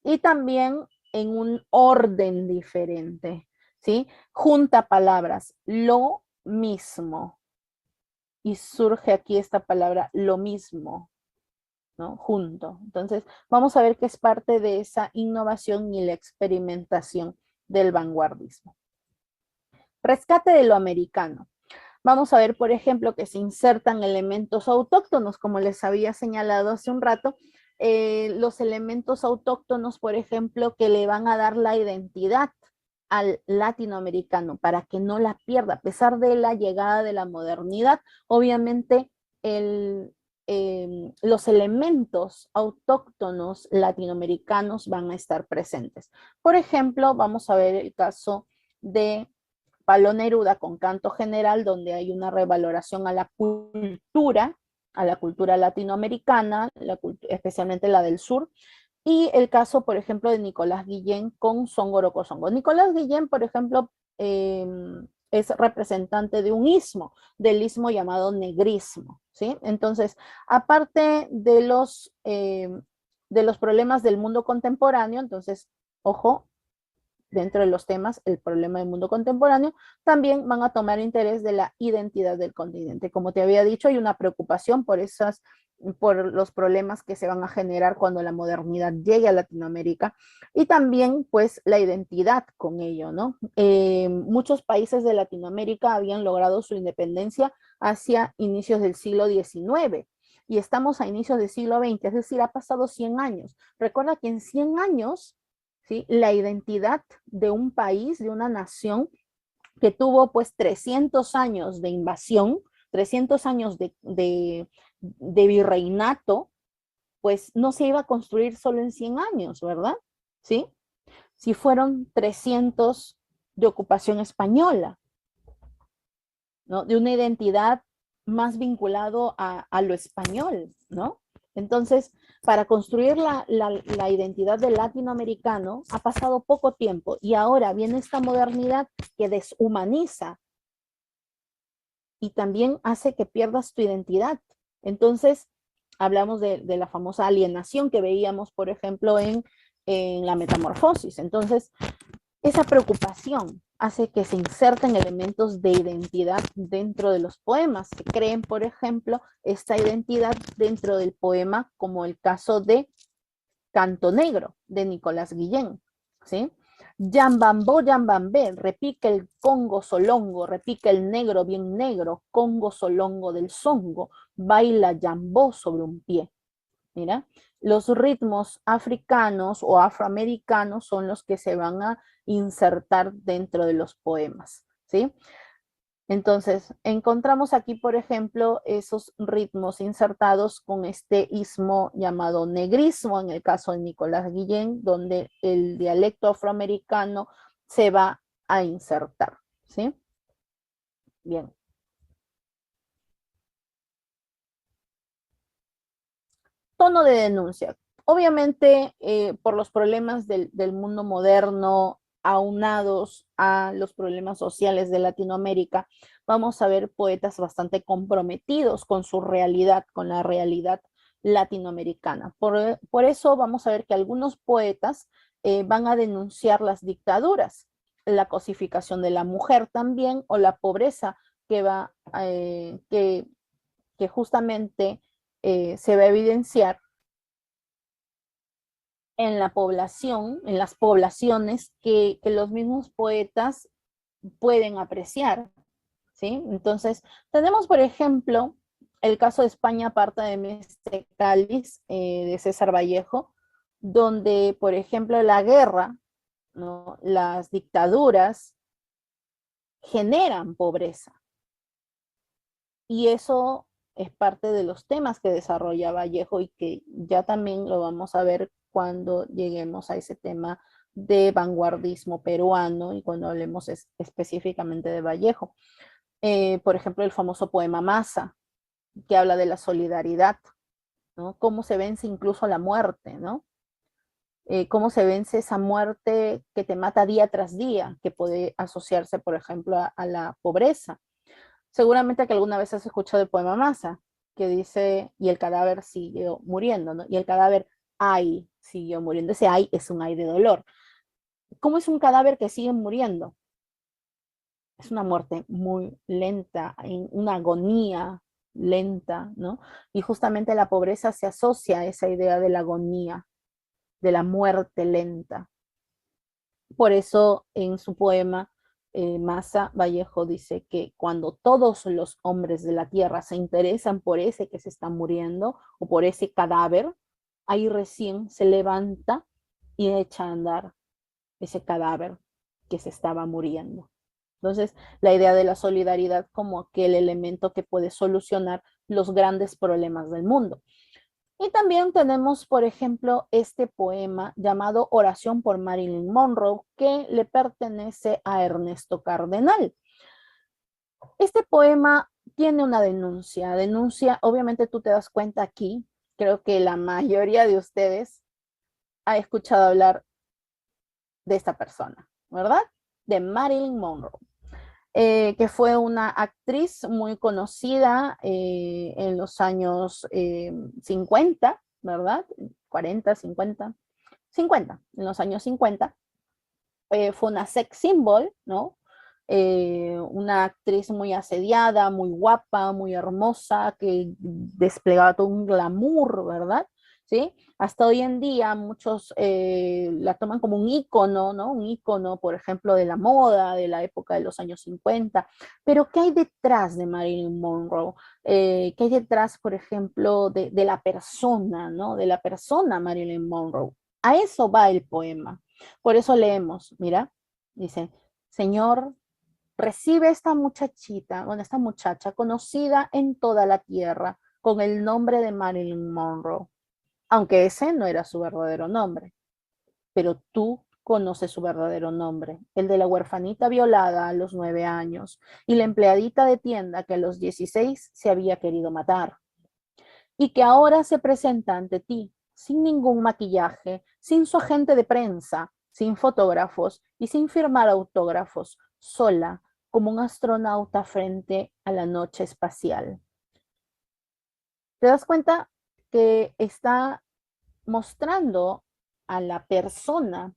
y también en un orden diferente, ¿sí? Junta palabras, lo mismo. Y surge aquí esta palabra, lo mismo, ¿no? Junto. Entonces, vamos a ver que es parte de esa innovación y la experimentación del vanguardismo. Rescate de lo americano. Vamos a ver, por ejemplo, que se insertan elementos autóctonos, como les había señalado hace un rato, los elementos autóctonos, por ejemplo, que le van a dar la identidad al latinoamericano para que no la pierda, a pesar de la llegada de la modernidad, obviamente los elementos autóctonos latinoamericanos van a estar presentes. Por ejemplo, vamos a ver el caso de Pablo Neruda con Canto General, donde hay una revaloración a la cultura latinoamericana, especialmente la del sur, y el caso, por ejemplo, de Nicolás Guillén con Songo Songo. Nicolás Guillén, por ejemplo, es representante de un istmo, del istmo llamado negrismo, ¿sí? Entonces, aparte de los problemas del mundo contemporáneo, entonces, ojo, dentro de los temas, el problema del mundo contemporáneo, también van a tomar interés de la identidad del continente. Como te había dicho, hay una preocupación por los problemas que se van a generar cuando la modernidad llegue a Latinoamérica y también pues la identidad con ello, ¿no? Muchos países de Latinoamérica habían logrado su independencia hacia inicios del siglo XIX y estamos a inicios del siglo XX, es decir, ha pasado 100 años. Recuerda que en 100 años, ¿sí?, la identidad de un país, de una nación que tuvo pues 300 años de invasión, 300 años de virreinato, pues no se iba a construir solo en 100 años, ¿verdad? ¿Sí? Si fueron 300 de ocupación española, ¿no? De una identidad más vinculado a lo español, ¿no? Entonces, para construir la identidad del latinoamericano ha pasado poco tiempo y ahora viene esta modernidad que deshumaniza y también hace que pierdas tu identidad. Entonces, hablamos de la famosa alienación que veíamos, por ejemplo, en la metamorfosis. Entonces, esa preocupación hace que se inserten elementos de identidad dentro de los poemas. Se creen, por ejemplo, esta identidad dentro del poema, como el caso de Canto Negro, de Nicolás Guillén, ¿sí? Yambambó, yambambé, repica el congo solongo, repica el negro bien negro, congo solongo del songo, baila yambó sobre un pie. Mira, los ritmos africanos o afroamericanos son los que se van a insertar dentro de los poemas, ¿sí? Entonces, encontramos aquí, por ejemplo, esos ritmos insertados con este ismo llamado negrismo, en el caso de Nicolás Guillén, donde el dialecto afroamericano se va a insertar, ¿sí? Bien. Tono de denuncia. Obviamente, por los problemas del mundo moderno, aunados a los problemas sociales de Latinoamérica, vamos a ver poetas bastante comprometidos con su realidad, con la realidad latinoamericana. Por eso vamos a ver que algunos poetas van a denunciar las dictaduras, la cosificación de la mujer también, o la pobreza que va, que justamente se va a evidenciar en la población, en las poblaciones que los mismos poetas pueden apreciar, ¿sí? Entonces, tenemos, por ejemplo, el caso de España, aparta de este cáliz, de César Vallejo, donde, por ejemplo, la guerra, ¿no? Las dictaduras generan pobreza, y eso es parte de los temas que desarrolla Vallejo y que ya también lo vamos a ver cuando lleguemos a ese tema de vanguardismo peruano y cuando hablemos específicamente de Vallejo. Por ejemplo, el famoso poema Masa, que habla de la solidaridad, ¿no? Cómo se vence incluso la muerte, ¿no? Cómo se vence esa muerte que te mata día tras día, que puede asociarse, por ejemplo, a la pobreza. Seguramente que alguna vez has escuchado el poema Masa, que dice, y el cadáver siguió muriendo, ¿no? Y el cadáver, ay, siguió muriendo. Ese ay es un ay de dolor. ¿Cómo es un cadáver que sigue muriendo? Es una muerte muy lenta, en una agonía lenta, ¿no? Y justamente la pobreza se asocia a esa idea de la agonía, de la muerte lenta. Por eso en su poema, Massa Vallejo dice que cuando todos los hombres de la tierra se interesan por ese que se está muriendo o por ese cadáver, ahí recién se levanta y echa a andar ese cadáver que se estaba muriendo. Entonces, la idea de la solidaridad como aquel elemento que puede solucionar los grandes problemas del mundo. Y también tenemos, por ejemplo, este poema llamado Oración por Marilyn Monroe, que le pertenece a Ernesto Cardenal. Este poema tiene una denuncia, obviamente tú te das cuenta aquí, creo que la mayoría de ustedes ha escuchado hablar de esta persona, ¿verdad? De Marilyn Monroe. Que fue una actriz muy conocida en los años 50, ¿verdad? 40, 50, 50, en los años 50. Fue una sex symbol, ¿no? Una actriz muy asediada, muy guapa, muy hermosa, que desplegaba todo un glamour, ¿verdad? ¿Sí? Hasta hoy en día muchos la toman como un ícono, ¿no? Un ícono, por ejemplo, de la moda, de la época de los años 50. Pero ¿qué hay detrás de Marilyn Monroe? ¿Qué hay detrás, por ejemplo, de la persona, ¿no? De la persona Marilyn Monroe. A eso va el poema. Por eso leemos, mira, dice, Señor, recibe esta muchachita, bueno, esta muchacha conocida en toda la tierra con el nombre de Marilyn Monroe, aunque ese no era su verdadero nombre, pero tú conoces su verdadero nombre, el de la huerfanita violada a los 9 años y la empleadita de tienda que a los 16 se había querido matar y que ahora se presenta ante ti sin ningún maquillaje, sin su agente de prensa, sin fotógrafos y sin firmar autógrafos, sola como un astronauta frente a la noche espacial. ¿Te das cuenta que está mostrando a la persona,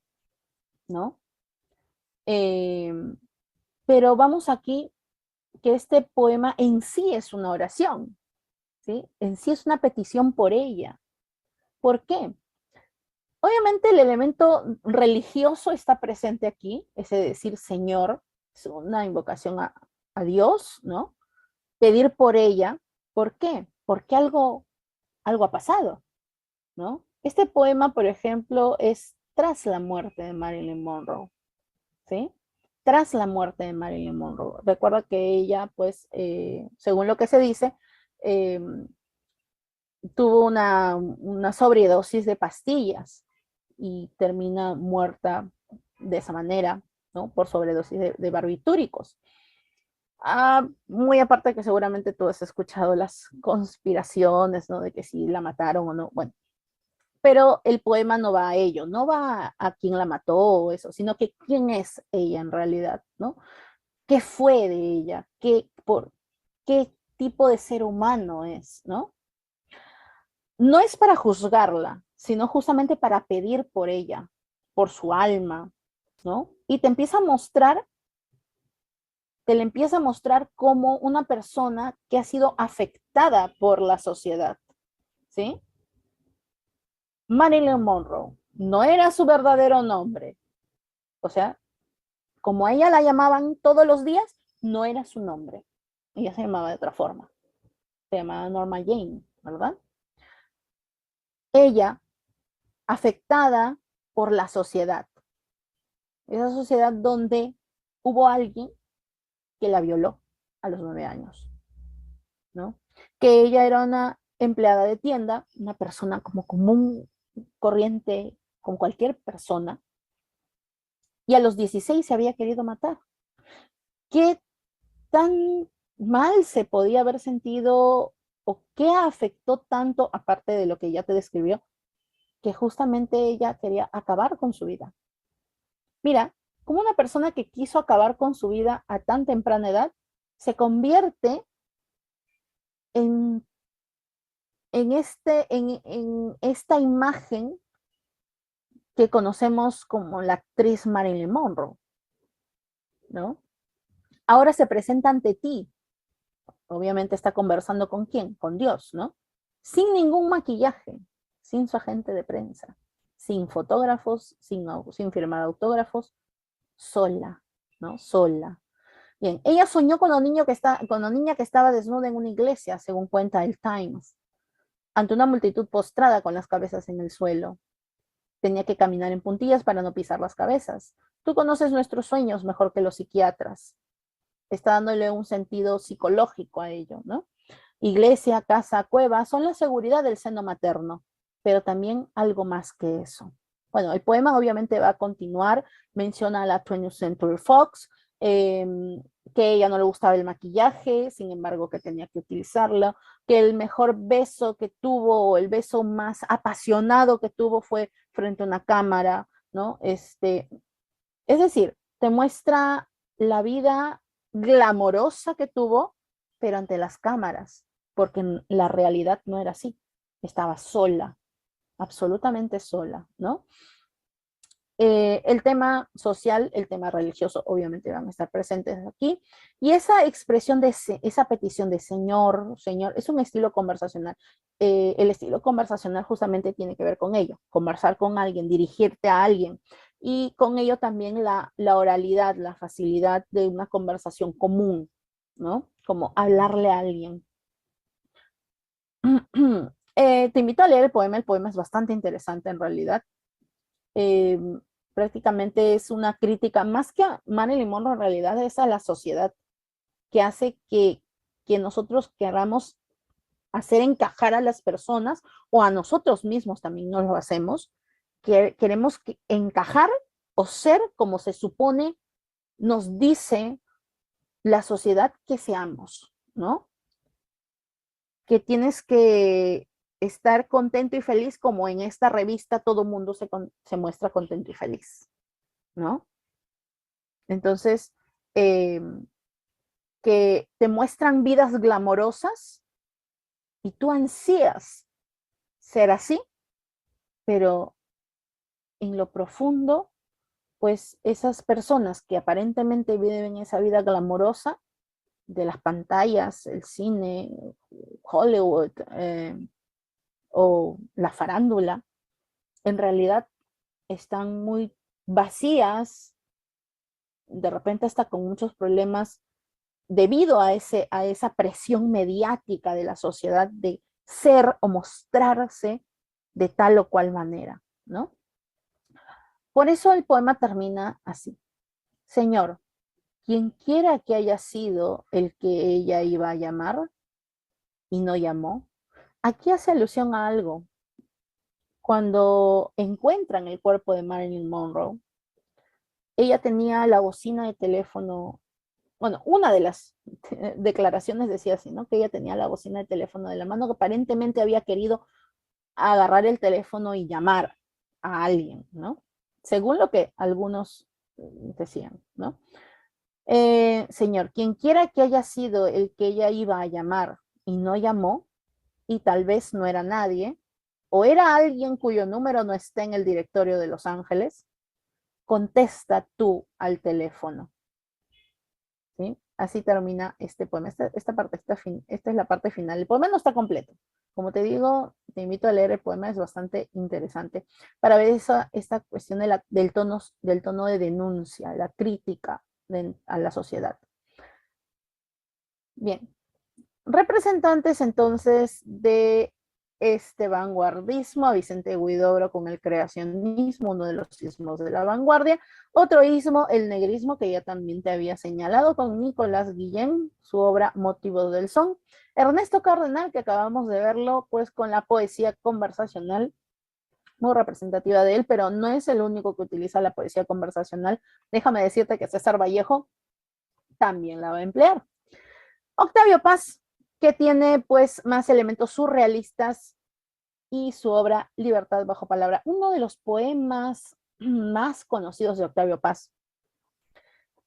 ¿no? Eh, pero vamos aquí que este poema en sí es una oración, ¿sí? En sí es una petición por ella. ¿Por qué? Obviamente el elemento religioso está presente aquí, es decir, Señor, es una invocación a Dios, ¿no? Pedir por ella, ¿por qué? Porque algo ha pasado, ¿no? Este poema, por ejemplo, es tras la muerte de Marilyn Monroe, ¿sí? tras la muerte de Marilyn Monroe. Recuerda que ella, pues, según lo que se dice, eh, tuvo una sobredosis de pastillas y termina muerta de esa manera, ¿no? Por sobredosis de barbitúricos. Muy aparte de que seguramente tú has escuchado las conspiraciones, ¿no? De que si la mataron o no. Bueno, pero el poema no va a ello, no va a quién la mató o eso, sino que quién es ella en realidad, ¿no? ¿Qué fue de ella? ¿Qué tipo de ser humano es, ¿no? No es para juzgarla, sino justamente para pedir por ella, por su alma, ¿no? Y te le empieza a mostrar como una persona que ha sido afectada por la sociedad, ¿sí? Marilyn Monroe no era su verdadero nombre, o sea, como a ella la llamaban todos los días, no era su nombre, ella se llamaba de otra forma, se llamaba Norma Jane, ¿verdad? Ella, afectada por la sociedad, esa sociedad donde hubo alguien que la violó a los 9 años, ¿no? Que ella era una empleada de tienda, una persona como común, corriente, con cualquier persona, y a los 16 se había querido matar. ¿Qué tan mal se podía haber sentido o qué afectó tanto, aparte de lo que ya te describió, que justamente ella quería acabar con su vida? Mira, como una persona que quiso acabar con su vida a tan temprana edad, se convierte en, en esta imagen que conocemos como la actriz Marilyn Monroe, ¿no? Ahora se presenta ante ti, obviamente está conversando con quién, con Dios, ¿no? Sin ningún maquillaje, sin su agente de prensa, sin fotógrafos, sin firmar autógrafos, sola, ¿no? Sola. Bien, ella soñó con la niña que estaba desnuda en una iglesia, según cuenta el Times, ante una multitud postrada con las cabezas en el suelo. Tenía que caminar en puntillas para no pisar las cabezas. Tú conoces nuestros sueños mejor que los psiquiatras. Está dándole un sentido psicológico a ello, ¿no? Iglesia, casa, cueva son la seguridad del seno materno, pero también algo más que eso. Bueno, el poema obviamente va a continuar, menciona a la 20th Century Fox, eh, que ella no le gustaba el maquillaje, sin embargo que tenía que utilizarlo, que el mejor beso que tuvo, o el beso más apasionado que tuvo fue frente a una cámara, ¿no? Es decir, te muestra la vida glamorosa que tuvo, pero ante las cámaras, porque la realidad no era así. Estaba sola, absolutamente sola, ¿no? El tema social, el tema religioso, obviamente van a estar presentes aquí. Y esa expresión esa petición de Señor, Señor, es un estilo conversacional. El estilo conversacional justamente tiene que ver con ello, conversar con alguien, dirigirte a alguien. Y con ello también la oralidad, la facilidad de una conversación común, ¿no? Como hablarle a alguien. Te invito a leer el poema es bastante interesante en realidad. eh, Prácticamente es una crítica, más que a Marilyn Monroe, en realidad es a la sociedad que hace que nosotros queramos hacer encajar a las personas o a nosotros mismos también no lo hacemos, que queremos encajar o ser como se supone nos dice la sociedad que seamos, ¿no? Que tienes que estar contento y feliz como en esta revista todo mundo se muestra contento y feliz, ¿no? Entonces, eh, que te muestran vidas glamorosas y tú ansías ser así, pero en lo profundo, pues esas personas que aparentemente viven esa vida glamorosa de las pantallas, el cine, Hollywood o la farándula, en realidad están muy vacías, de repente hasta con muchos problemas debido a esa presión mediática de la sociedad de ser o mostrarse de tal o cual manera, ¿no? Por eso el poema termina así. Señor, quien quiera que haya sido el que ella iba a llamar y no llamó. Aquí hace alusión a algo. Cuando encuentran el cuerpo de Marilyn Monroe, ella tenía la bocina de teléfono, bueno, una de las declaraciones decía así, ¿no? Que ella tenía la bocina de teléfono de la mano, que aparentemente había querido agarrar el teléfono y llamar a alguien, ¿no? Según lo que algunos decían, ¿no? Señor, quien quiera que haya sido el que ella iba a llamar y no llamó, y tal vez no era nadie, o era alguien cuyo número no está en el directorio de Los Ángeles, contesta tú al teléfono. ¿Sí? Así termina este poema. Esta es la parte final. El poema no está completo. Como te digo, te invito a leer el poema, es bastante interesante para ver esta cuestión del tono de denuncia, la crítica a la sociedad. Bien, representantes entonces de este vanguardismo, a Vicente Huidobro con el creacionismo, uno de los ismos de la vanguardia, otro ismo, el negrismo, que ya también te había señalado, con Nicolás Guillén, su obra Motivos del Son, Ernesto Cardenal, que acabamos de verlo, pues con la poesía conversacional, muy representativa de él, pero no es el único que utiliza la poesía conversacional. Déjame decirte que César Vallejo también la va a emplear. Octavio Paz, que tiene pues más elementos surrealistas, y su obra Libertad bajo palabra, uno de los poemas más conocidos de Octavio Paz.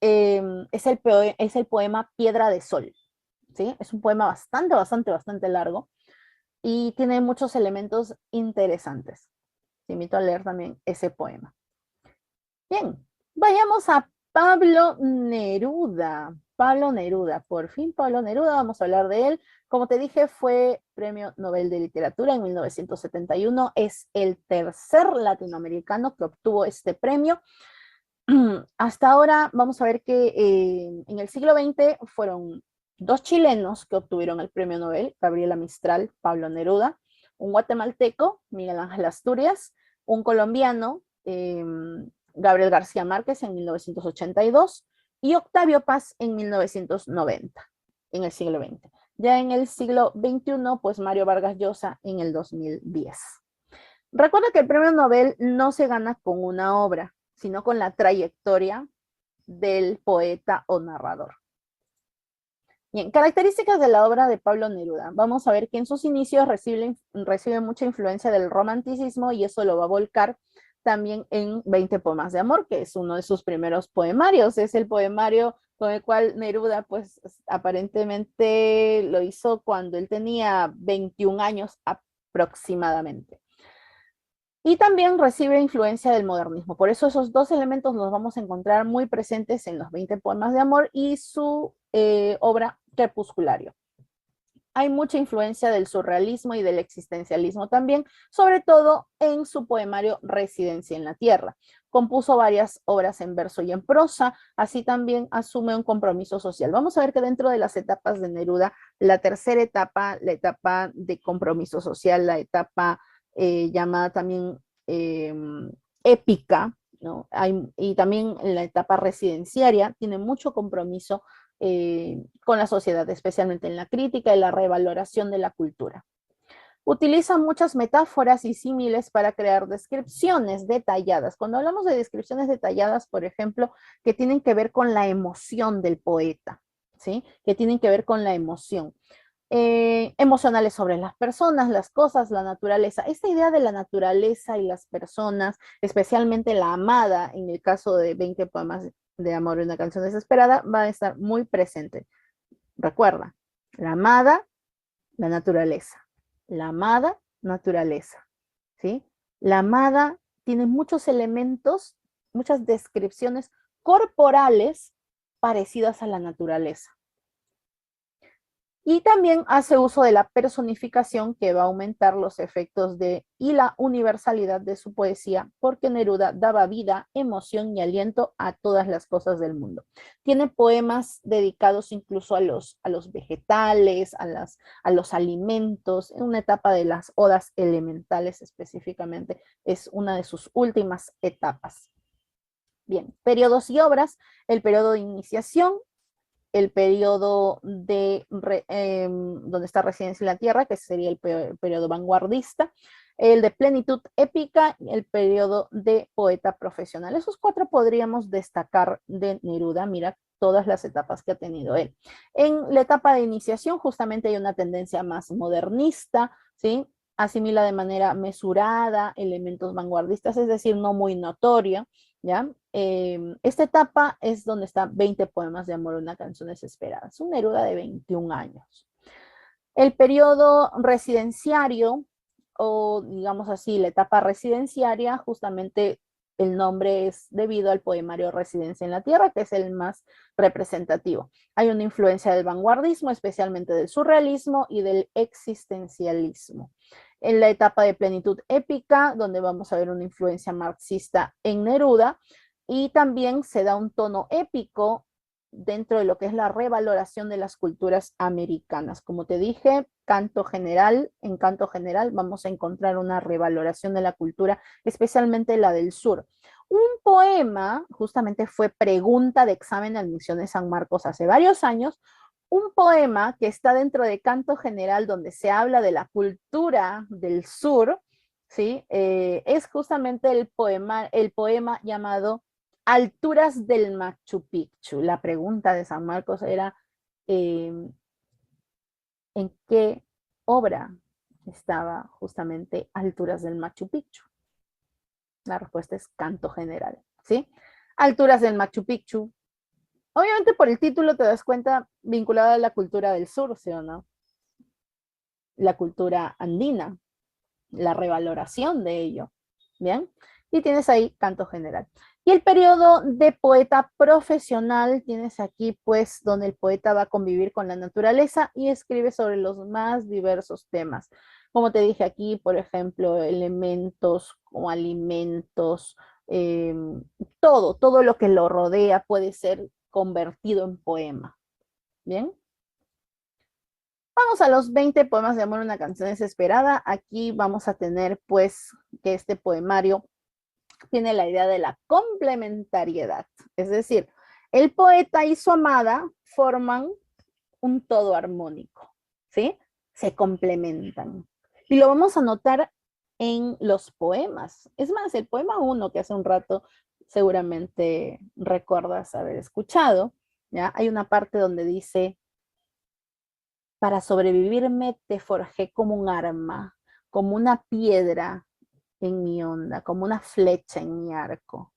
Es el poema Piedra de Sol, ¿sí? Es un poema bastante largo y tiene muchos elementos interesantes. Te invito a leer también ese poema. Bien, vayamos a Pablo Neruda. Pablo Neruda, por fin Pablo Neruda, vamos a hablar de él. Como te dije, fue Premio Nobel de Literatura en 1971. Es el tercer latinoamericano que obtuvo este premio. Hasta ahora vamos a ver que en el siglo XX fueron dos chilenos que obtuvieron el premio Nobel, Gabriela Mistral, Pablo Neruda, un guatemalteco, Miguel Ángel Asturias, un colombiano, Gabriel García Márquez en 1982 y Octavio Paz en 1990, en el siglo XX. Ya en el siglo XXI, pues Mario Vargas Llosa en el 2010. Recuerda que el premio Nobel no se gana con una obra, sino con la trayectoria del poeta o narrador. Bien, características de la obra de Pablo Neruda. Vamos a ver que en sus inicios recibe mucha influencia del romanticismo y eso lo va a volcar también en 20 poemas de amor, que es uno de sus primeros poemarios. Es el poemario con el cual Neruda, pues aparentemente lo hizo cuando él tenía 21 años aproximadamente. Y también recibe influencia del modernismo. Por eso esos dos elementos los vamos a encontrar muy presentes en los 20 poemas de amor y su obra Crepusculario. Hay mucha influencia del surrealismo y del existencialismo también, sobre todo en su poemario Residencia en la Tierra. Compuso varias obras en verso y en prosa, así también asume un compromiso social. Vamos a ver que dentro de las etapas de Neruda, la tercera etapa, la etapa de compromiso social, la etapa llamada también épica, ¿no? Y también la etapa residenciaria, tiene mucho compromiso con la sociedad, especialmente en la crítica y la revaloración de la cultura. Utiliza muchas metáforas y símiles para crear descripciones detalladas. Cuando hablamos de descripciones detalladas, por ejemplo, que tienen que ver con la emoción del poeta, ¿sí? Que tienen que ver con la emoción. Emocionales sobre las personas, las cosas, la naturaleza. Esta idea de la naturaleza y las personas, especialmente la amada, en el caso de 20 poemas de amor y una canción desesperada, va a estar muy presente. Recuerda, la amada, la naturaleza. La amada, naturaleza. ¿Sí? La amada tiene muchos elementos, muchas descripciones corporales parecidas a la naturaleza. Y también hace uso de la personificación que va a aumentar los efectos y la universalidad de su poesía, porque Neruda daba vida, emoción y aliento a todas las cosas del mundo. Tiene poemas dedicados incluso a los vegetales, a los alimentos, en una etapa de las odas elementales específicamente, es una de sus últimas etapas. Bien, periodos y obras, el periodo de iniciación, el periodo de donde está Residencia en la Tierra, que sería el periodo vanguardista, el de plenitud épica y el periodo de poeta profesional. Esos cuatro podríamos destacar de Neruda. Mira todas las etapas que ha tenido él. En la etapa de iniciación justamente hay una tendencia más modernista, ¿sí? Asimila de manera mesurada elementos vanguardistas, es decir, no muy notorio, ¿ya? Esta etapa es donde están 20 poemas de amor, una canción desesperada. Es una Neruda de 21 años. El periodo residenciario, o digamos así, la etapa residenciaria, justamente el nombre es debido al poemario Residencia en la Tierra, que es el más representativo. Hay una influencia del vanguardismo, especialmente del surrealismo y del existencialismo. En la etapa de plenitud épica, donde vamos a ver una influencia marxista en Neruda, y también se da un tono épico dentro de lo que es la revaloración de las culturas americanas. Como te dije, en canto general vamos a encontrar una revaloración de la cultura, especialmente la del sur. Un poema, justamente fue pregunta de examen de admisión de San Marcos hace varios años, un poema que está dentro de canto general donde se habla de la cultura del sur, ¿sí? Es justamente el poema llamado Alturas del Machu Picchu. La pregunta de San Marcos era, ¿en qué obra estaba justamente Alturas del Machu Picchu? La respuesta es canto general, ¿sí? Alturas del Machu Picchu. Obviamente por el título te das cuenta vinculada a la cultura del sur, ¿sí o no? La cultura andina, la revaloración de ello, ¿bien? Y tienes ahí canto general. Y el periodo de poeta profesional, tienes aquí pues donde el poeta va a convivir con la naturaleza y escribe sobre los más diversos temas. Como te dije aquí, por ejemplo, elementos como alimentos, eh, todo lo que lo rodea puede ser convertido en poema. ¿Bien? Vamos a los 20 poemas de amor, una canción desesperada. Aquí vamos a tener pues que este poemario tiene la idea de la complementariedad. Es decir, el poeta y su amada forman un todo armónico, ¿sí? Se complementan. Y lo vamos a notar en los poemas. Es más, el poema 1 que hace un rato seguramente recuerdas haber escuchado, ¿ya? Hay una parte donde dice, para sobrevivirme te forjé como un arma, como una piedra en mi onda, como una flecha en mi arco.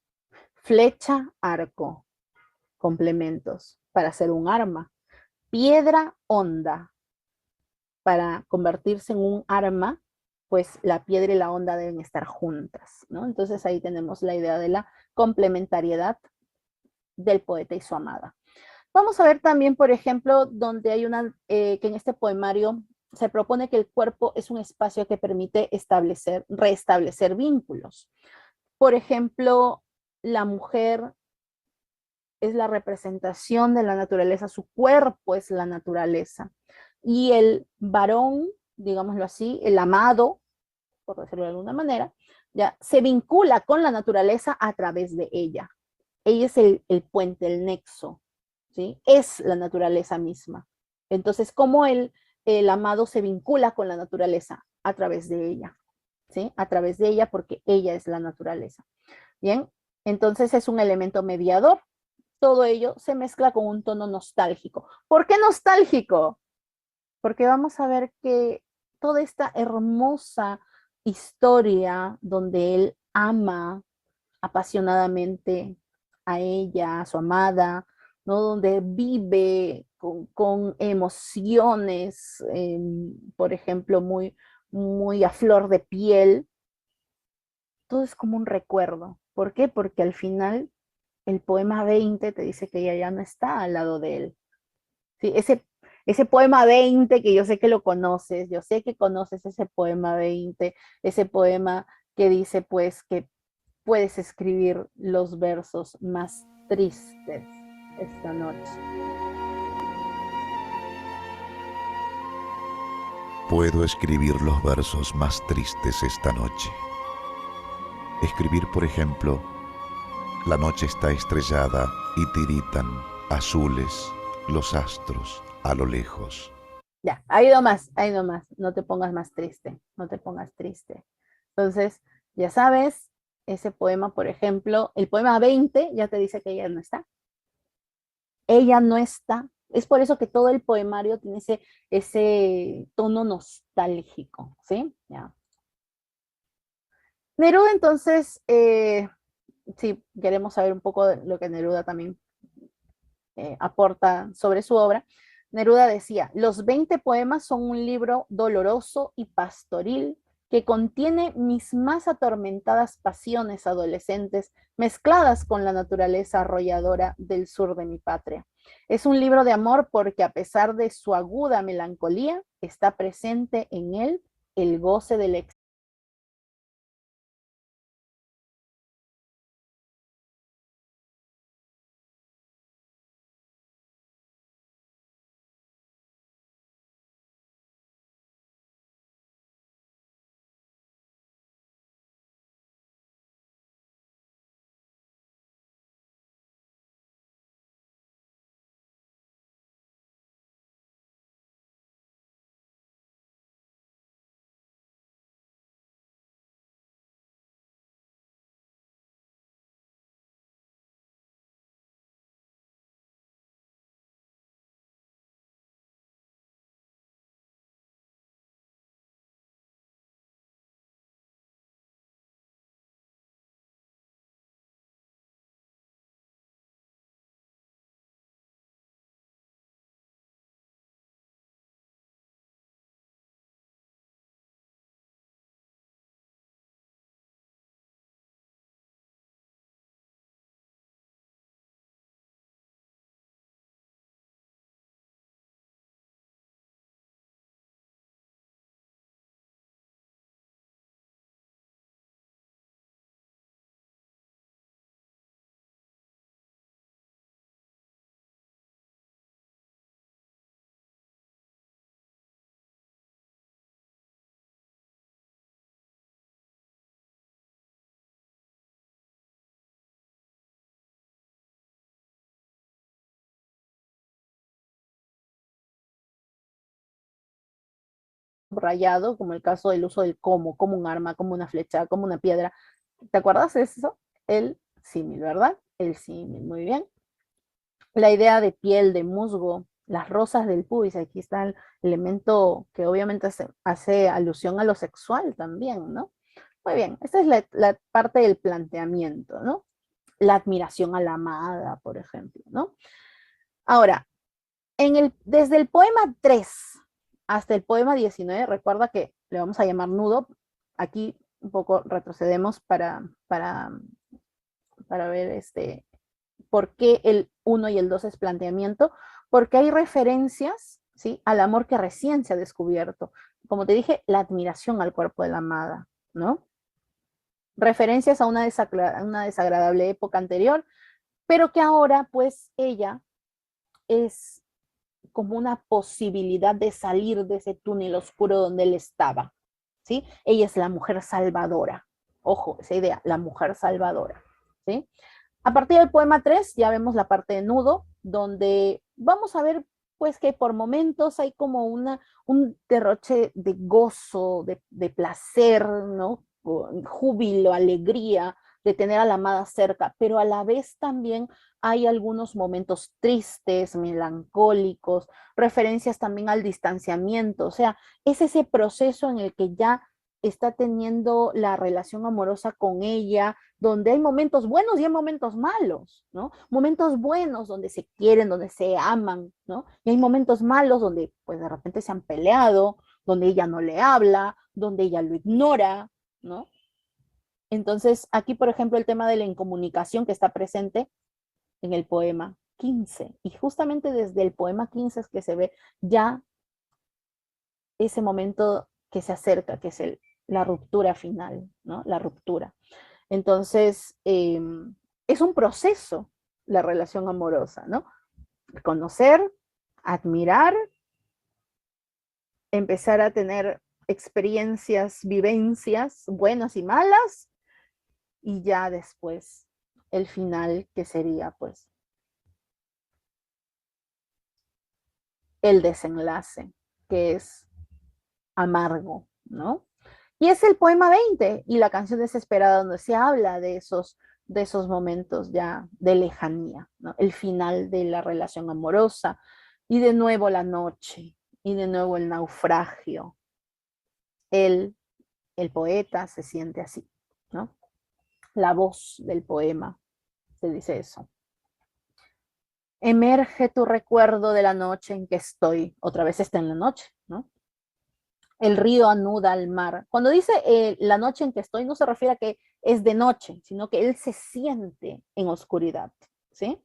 Flecha, arco, complementos para hacer un arma. Piedra, onda, para convertirse en un arma, pues la piedra y la onda deben estar juntas, ¿no? Entonces ahí tenemos la idea de la complementariedad del poeta y su amada. Vamos a ver también, por ejemplo, donde hay que en este poemario se propone que el cuerpo es un espacio que permite restablecer vínculos. Por ejemplo, la mujer es la representación de la naturaleza, su cuerpo es la naturaleza. Y el varón, digámoslo así, el amado, por decirlo de alguna manera, ya se vincula con la naturaleza a través de ella. Ella es el puente, el nexo, ¿sí? Es la naturaleza misma. Entonces, ¿cómo el amado se vincula con la naturaleza? A través de ella, ¿sí? A través de ella porque ella es la naturaleza. Bien, entonces es un elemento mediador. Todo ello se mezcla con un tono nostálgico. ¿Por qué nostálgico? Porque vamos a ver que toda esta hermosa historia donde él ama apasionadamente a ella, a su amada, ¿no? Donde vive con emociones, por ejemplo, muy a flor de piel, todo es como un recuerdo. ¿Por qué? Porque al final el poema 20 te dice que ella ya no está al lado de él. Sí, ese poema 20 que yo sé que lo conoces, yo sé que conoces ese poema 20, ese poema que dice pues que puedes escribir los versos más tristes esta noche. Puedo escribir los versos más tristes esta noche. Escribir, por ejemplo, La noche está estrellada y tiritan azules los astros a lo lejos. Ya, ahí nomás, ahí nomás. No te pongas más triste, no te pongas triste. Entonces, ya sabes, ese poema, por ejemplo, el poema 20 ya te dice que ella no está. Ella no está. Es por eso que todo el poemario tiene ese tono nostálgico, ¿sí? Ya. Neruda, entonces, si queremos saber un poco de lo que Neruda también aporta sobre su obra, Neruda decía, los 20 poemas son un libro doloroso y pastoril que contiene mis más atormentadas pasiones adolescentes mezcladas con la naturaleza arrolladora del sur de mi patria. Es un libro de amor porque a pesar de su aguda melancolía, está presente en él el goce del rayado, como el caso del uso del como un arma, como una flecha, como una piedra. ¿Te acuerdas de eso? El símil, ¿verdad? El símil, muy bien. La idea de piel, de musgo, las rosas del pubis, aquí está el elemento que obviamente hace alusión a lo sexual también, ¿no? Muy bien, esta es la parte del planteamiento, ¿no? La admiración a la amada, por ejemplo, ¿no? Ahora, desde el poema 3 hasta el poema 19, recuerda que le vamos a llamar nudo, aquí un poco retrocedemos para ver por qué el uno y el 2 es planteamiento, porque hay referencias, ¿sí?, al amor que recién se ha descubierto. Como te dije, la admiración al cuerpo de la amada, ¿no? Referencias a una desagradable época anterior, pero que ahora, pues, ella es como una posibilidad de salir de ese túnel oscuro donde él estaba, ¿sí? Ella es la mujer salvadora. Ojo, esa idea, la mujer salvadora, ¿sí? A partir del poema 3 ya vemos la parte de nudo, donde vamos a ver pues que por momentos hay como un derroche de gozo, de placer, ¿no? Júbilo, alegría de tener a la amada cerca, pero a la vez también hay algunos momentos tristes, melancólicos, referencias también al distanciamiento, o sea, es ese proceso en el que ya está teniendo la relación amorosa con ella, donde hay momentos buenos y hay momentos malos, ¿no? Momentos buenos donde se quieren, donde se aman, ¿no? Y hay momentos malos donde pues de repente se han peleado, donde ella no le habla, donde ella lo ignora, ¿no? Entonces, aquí, por ejemplo, el tema de la incomunicación que está presente en el poema 15. Y justamente desde el poema 15 es que se ve ya ese momento que se acerca, que es la ruptura final, ¿no? La ruptura. Entonces, es un proceso la relación amorosa, ¿no? Conocer, admirar, empezar a tener experiencias, vivencias buenas y malas, y ya después el final que sería pues el desenlace, que es amargo, ¿no? Y es el poema 20 y la canción desesperada donde se habla de esos momentos ya de lejanía, ¿no? El final de la relación amorosa y de nuevo la noche y de nuevo el naufragio. Él, el poeta, se siente así, ¿no? La voz del poema se dice eso. Emerge tu recuerdo de la noche en que estoy. Otra vez está en la noche, ¿no? El río anuda al mar. Cuando dice la noche en que estoy, no se refiere a que es de noche, sino que él se siente en oscuridad, ¿sí?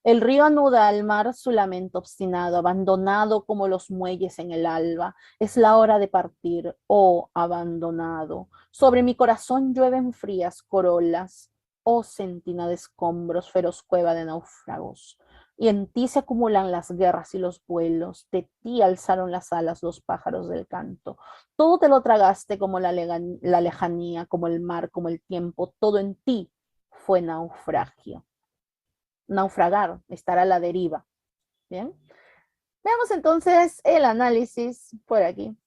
El río anuda al mar su lamento obstinado, abandonado como los muelles en el alba. Es la hora de partir, oh abandonado. Sobre mi corazón llueven frías corolas, oh sentina de escombros, feroz cueva de náufragos. Y en ti se acumulan las guerras y los vuelos, de ti alzaron las alas los pájaros del canto. Todo te lo tragaste como la lejanía, como el mar, como el tiempo, todo en ti fue naufragio. Naufragar, estar a la deriva. Bien, veamos entonces el análisis por aquí.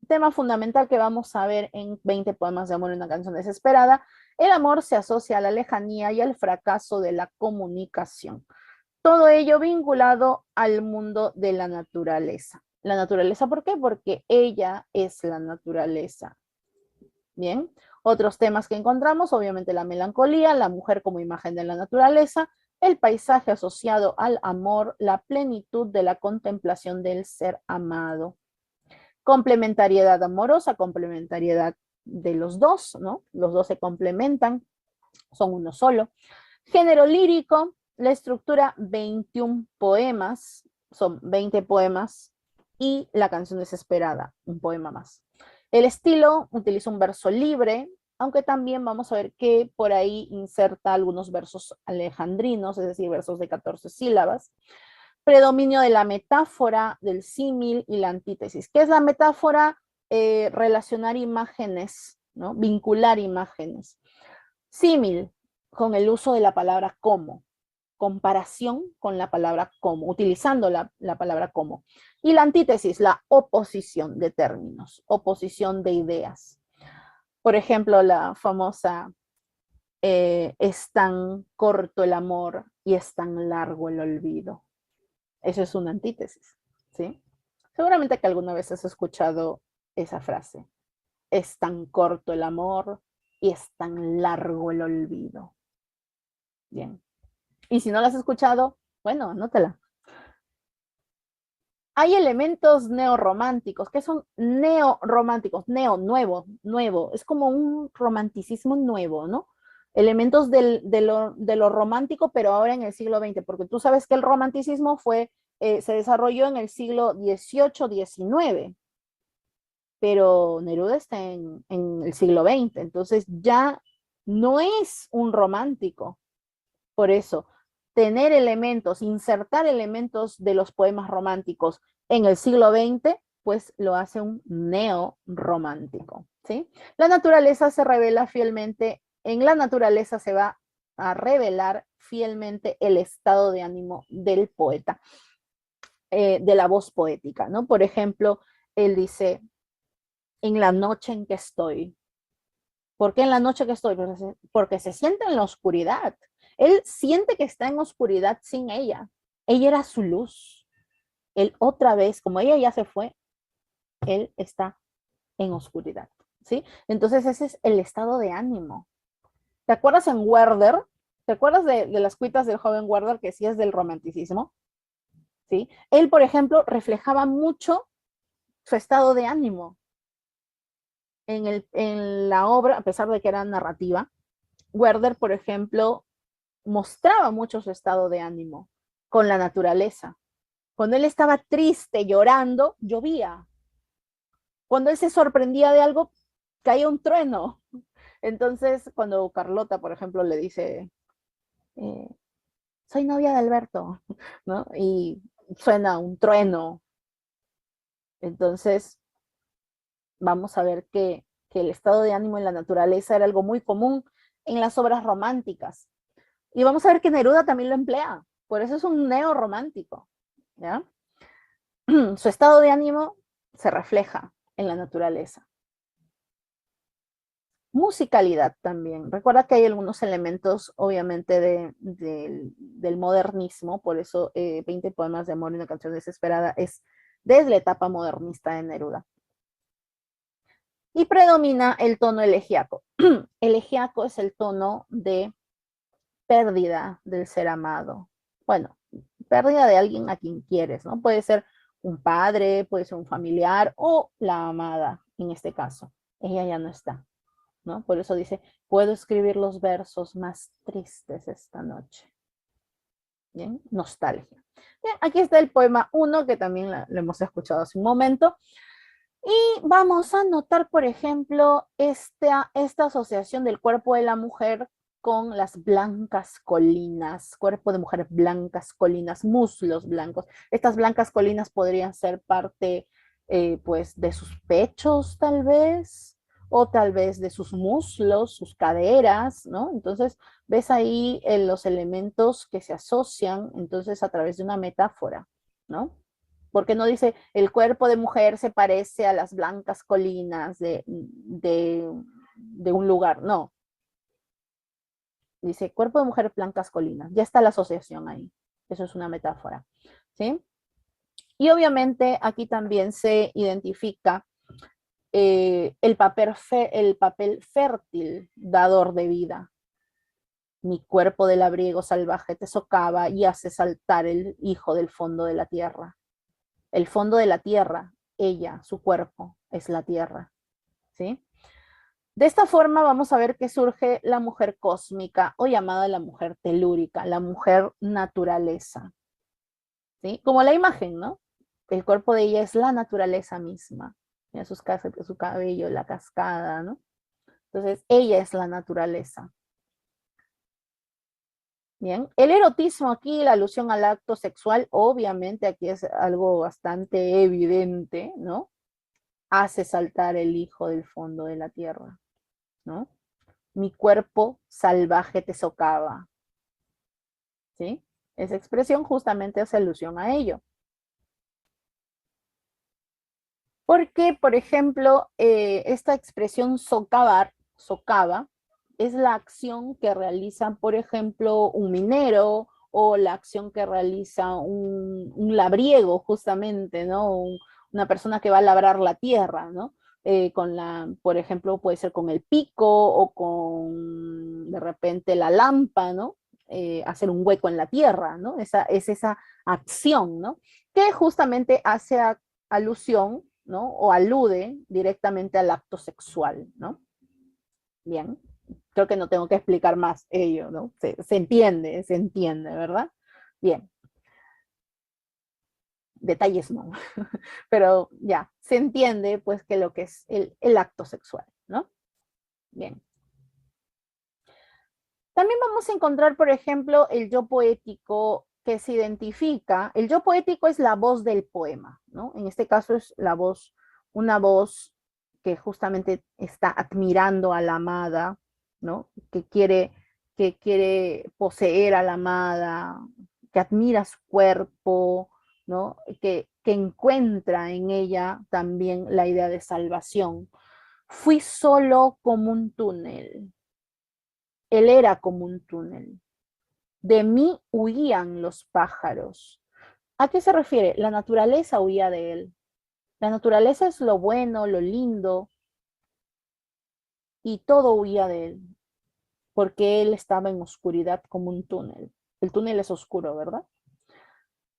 Tema fundamental que vamos a ver en 20 poemas de amor en una canción desesperada. El amor se asocia a la lejanía y al fracaso de la comunicación. Todo ello vinculado al mundo de la naturaleza. La naturaleza, ¿por qué? Porque ella es la naturaleza. Bien, otros temas que encontramos, obviamente la melancolía, la mujer como imagen de la naturaleza, el paisaje asociado al amor, la plenitud de la contemplación del ser amado. Complementariedad amorosa, complementariedad de los dos, ¿no? Los dos se complementan, son uno solo. Género lírico, la estructura 21 poemas, son 20 poemas y la canción desesperada, un poema más. El estilo utiliza un verso libre, aunque también vamos a ver que por ahí inserta algunos versos alejandrinos, es decir, versos de 14 sílabas. Predominio de la metáfora, del símil y la antítesis. ¿Qué es la metáfora? Relacionar imágenes, ¿no? Vincular imágenes. Símil, con el uso de la palabra como. Comparación con la palabra como, utilizando la palabra como. Y la antítesis, la oposición de términos, oposición de ideas. Por ejemplo, la famosa es tan corto el amor y es tan largo el olvido. Eso es una antítesis, ¿sí? Seguramente que alguna vez has escuchado esa frase. Es tan corto el amor y es tan largo el olvido. Bien. Y si no la has escuchado, bueno, anótala. Hay elementos neorrománticos. ¿Qué son neorrománticos? Neo, nuevo, nuevo. Es como un romanticismo nuevo, ¿no? Elementos de lo romántico, pero ahora en el siglo XX, porque tú sabes que el romanticismo se desarrolló en el siglo XVIII, XIX, pero Neruda está en el siglo XX, entonces ya no es un romántico. Por eso, tener elementos, insertar elementos de los poemas románticos en el siglo XX, pues lo hace un neorromántico, ¿sí? La naturaleza se revela fielmente, en la naturaleza se va a revelar fielmente el estado de ánimo del poeta, de la voz poética, ¿no? Por ejemplo, él dice, en la noche en que estoy. ¿Por qué en la noche que estoy? Porque se siente en la oscuridad. Él siente que está en oscuridad sin ella. Ella era su luz. Él otra vez, como ella ya se fue, él está en oscuridad, ¿sí? Entonces ese es el estado de ánimo. ¿Te acuerdas en Werther? ¿Te acuerdas de las cuitas del joven Werther que sí es del romanticismo? ¿Sí? Él, por ejemplo, reflejaba mucho su estado de ánimo en la obra, a pesar de que era narrativa. Werther, por ejemplo, mostraba mucho su estado de ánimo con la naturaleza. Cuando él estaba triste, llorando, llovía. Cuando él se sorprendía de algo, caía un trueno. Entonces, cuando Carlota, por ejemplo, le dice, eh, soy novia de Alberto, ¿no? Y suena un trueno. Entonces, vamos a ver que el estado de ánimo en la naturaleza era algo muy común en las obras románticas. Y vamos a ver que Neruda también lo emplea, por eso es un neorromántico, ¿ya? Su estado de ánimo se refleja en la naturaleza. Musicalidad también. Recuerda que hay algunos elementos, obviamente, del modernismo, por eso 20 poemas de amor y una canción desesperada es desde la etapa modernista de Neruda. Y predomina el tono elegíaco. Elegíaco es el tono de pérdida del ser amado. Bueno, pérdida de alguien a quien quieres, ¿no? Puede ser un padre, puede ser un familiar o la amada, en este caso. Ella ya no está, ¿no? Por eso dice, puedo escribir los versos más tristes esta noche. Bien, nostalgia. Bien, aquí está el poema 1, que también lo hemos escuchado hace un momento. Y vamos a notar, por ejemplo, esta asociación del cuerpo de la mujer con las blancas colinas, cuerpo de mujer, blancas colinas, muslos blancos. Estas blancas colinas podrían ser parte, pues, de sus pechos, tal vez, o tal vez de sus muslos, sus caderas, ¿no? Entonces, ves ahí los elementos que se asocian, entonces, a través de una metáfora, ¿no? Porque no dice el cuerpo de mujer se parece a las blancas colinas de un lugar, no. Dice cuerpo de mujer, blancas colinas. Ya está la asociación ahí. Eso es una metáfora. ¿Sí? Y obviamente aquí también se identifica el papel fértil, dador de vida. Mi cuerpo de labriego salvaje te socava y hace saltar el hijo del fondo de la tierra. El fondo de la tierra, ella, su cuerpo, es la tierra, ¿sí? De esta forma vamos a ver que surge la mujer cósmica o llamada la mujer telúrica, la mujer naturaleza, ¿sí? Como la imagen, ¿no? El cuerpo de ella es la naturaleza misma, mira su cabello, la cascada, ¿no? Entonces, ella es la naturaleza. Bien, el erotismo aquí, la alusión al acto sexual, obviamente aquí es algo bastante evidente, ¿no? Hace saltar el hijo del fondo de la tierra, ¿no? Mi cuerpo salvaje te socava, ¿sí? Esa expresión justamente hace alusión a ello. Porque, por ejemplo, esta expresión socavar, socava, es la acción que realiza, por ejemplo, un minero o la acción que realiza un labriego, justamente, ¿no? Una persona que va a labrar la tierra, ¿no? Por ejemplo, puede ser con el pico o con, de repente, la lampa, ¿no? Hacer un hueco en la tierra, ¿no? Es esa acción, ¿no? Que justamente hace alusión, ¿no? O alude directamente al acto sexual, ¿no? Bien, creo que no tengo que explicar más ello, ¿no? Se entiende, ¿verdad? Bien, detalles no, pero ya, se entiende pues que lo que es el acto sexual, ¿no? Bien. También vamos a encontrar, por ejemplo, el yo poético que se identifica. El yo poético es la voz del poema, ¿no? En este caso es la voz, una voz que justamente está admirando a la amada, ¿no? Que quiere poseer a la amada, que admira su cuerpo, ¿no? Que encuentra en ella también la idea de salvación. Fui solo como un túnel. Él era como un túnel. De mí huían los pájaros. ¿A qué se refiere? La naturaleza huía de él. La naturaleza es lo bueno, lo lindo, y todo huía de él, porque él estaba en oscuridad como un túnel. El túnel es oscuro, ¿verdad?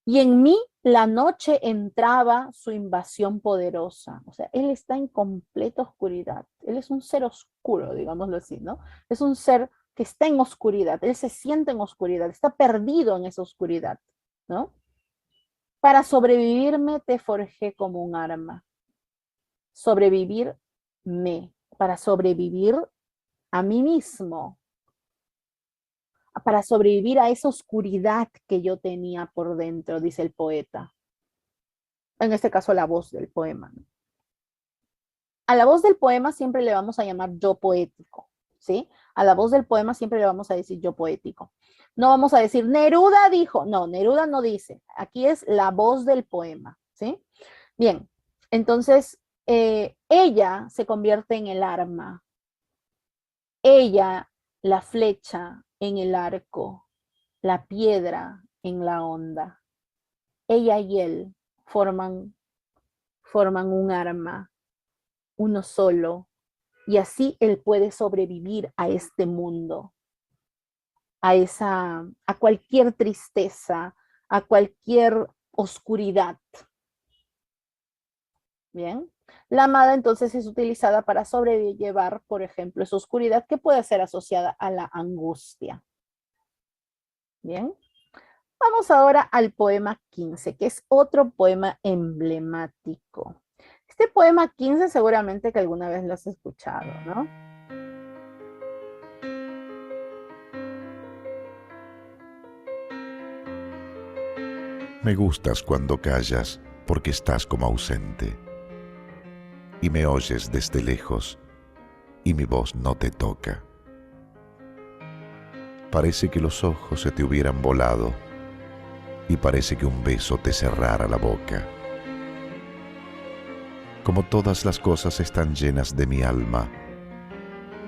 Y en mí la noche entraba su invasión poderosa. O sea, él está en completa oscuridad. Él es un ser oscuro, digámoslo así, ¿no? Es un ser que está en oscuridad. Él se siente en oscuridad, está perdido en esa oscuridad, ¿no? Para sobrevivirme te forjé como un arma. Sobrevivirme, para sobrevivir a mí mismo, para sobrevivir a esa oscuridad que yo tenía por dentro, dice el poeta. En este caso, la voz del poema, ¿no? A la voz del poema siempre le vamos a llamar yo poético, ¿sí? A la voz del poema siempre le vamos a decir yo poético. No vamos a decir Neruda dijo, no, Neruda no dice. Aquí es la voz del poema, ¿sí? Bien, entonces ella se convierte en el arma, ella la flecha en el arco, la piedra en la onda. Ella y él forman un arma, uno solo, y así él puede sobrevivir a este mundo, a cualquier tristeza, a cualquier oscuridad. Bien. La amada entonces es utilizada para sobrellevar, por ejemplo, esa oscuridad que puede ser asociada a la angustia. Bien. Vamos ahora al poema 15, que es otro poema emblemático. Este poema 15 seguramente que alguna vez lo has escuchado, ¿no? Me gustas cuando callas porque estás como ausente y me oyes desde lejos y mi voz no te toca. Parece que los ojos se te hubieran volado y parece que un beso te cerrara la boca. Como todas las cosas están llenas de mi alma,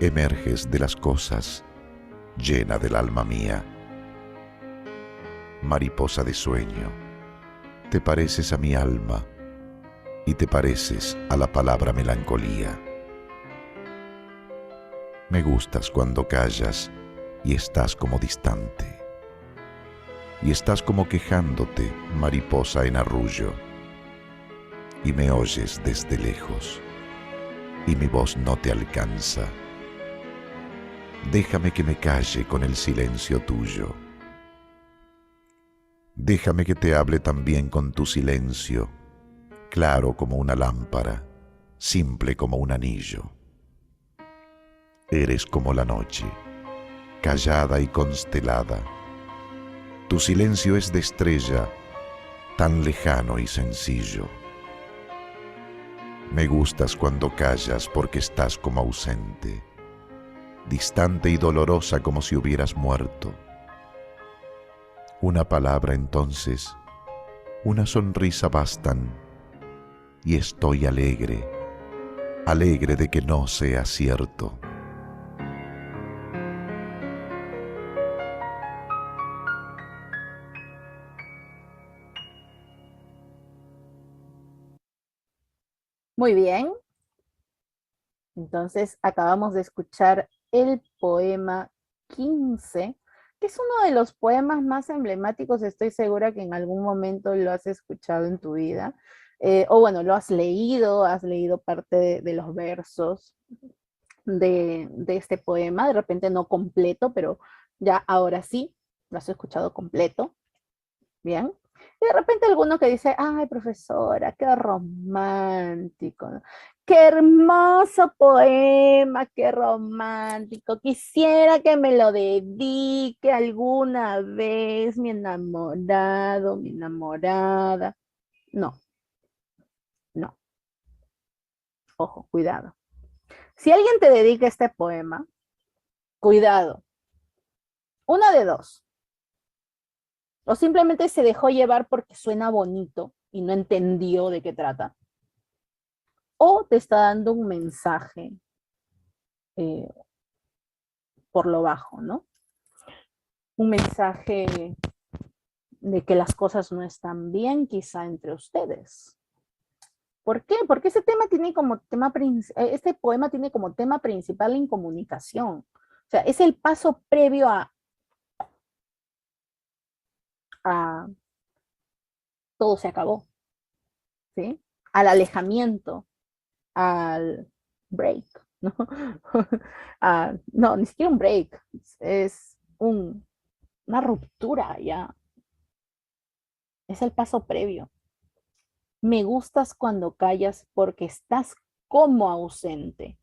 emerges de las cosas, llena del alma mía. Mariposa de sueño, te pareces a mi alma y te pareces a la palabra melancolía. Me gustas cuando callas y estás como distante, y estás como quejándote, mariposa en arrullo, y me oyes desde lejos, y mi voz no te alcanza. Déjame que me calle con el silencio tuyo. Déjame que te hable también con tu silencio, claro como una lámpara, simple como un anillo. Eres como la noche, callada y constelada. Tu silencio es de estrella, tan lejano y sencillo. Me gustas cuando callas porque estás como ausente, distante y dolorosa como si hubieras muerto. Una palabra entonces, una sonrisa bastan, y estoy alegre, alegre de que no sea cierto. Muy bien. Entonces acabamos de escuchar el poema 15, que es uno de los poemas más emblemáticos. Estoy segura que en algún momento lo has escuchado en tu vida. O bueno, lo has leído parte de los versos de este poema, de repente no completo, pero ya ahora sí, lo has escuchado completo. Bien. Y de repente alguno que dice, ay, profesora, qué romántico, ¿no? Qué hermoso poema, qué romántico. Quisiera que me lo dedique alguna vez, mi enamorado, mi enamorada. No, no, ojo, cuidado. Si alguien te dedica este poema, cuidado. Una de dos. O simplemente se dejó llevar porque suena bonito y no entendió de qué trata. O te está dando un mensaje eh, por lo bajo, ¿no? Un mensaje de que las cosas no están bien quizá entre ustedes. ¿Por qué? Porque este poema tiene como tema principal la incomunicación. O sea, es el paso previo a todo se acabó, ¿sí? Al alejamiento, al break, ¿no? No, ni siquiera un break, es una ruptura ya, es el paso previo. Me gustas cuando callas porque estás como ausente.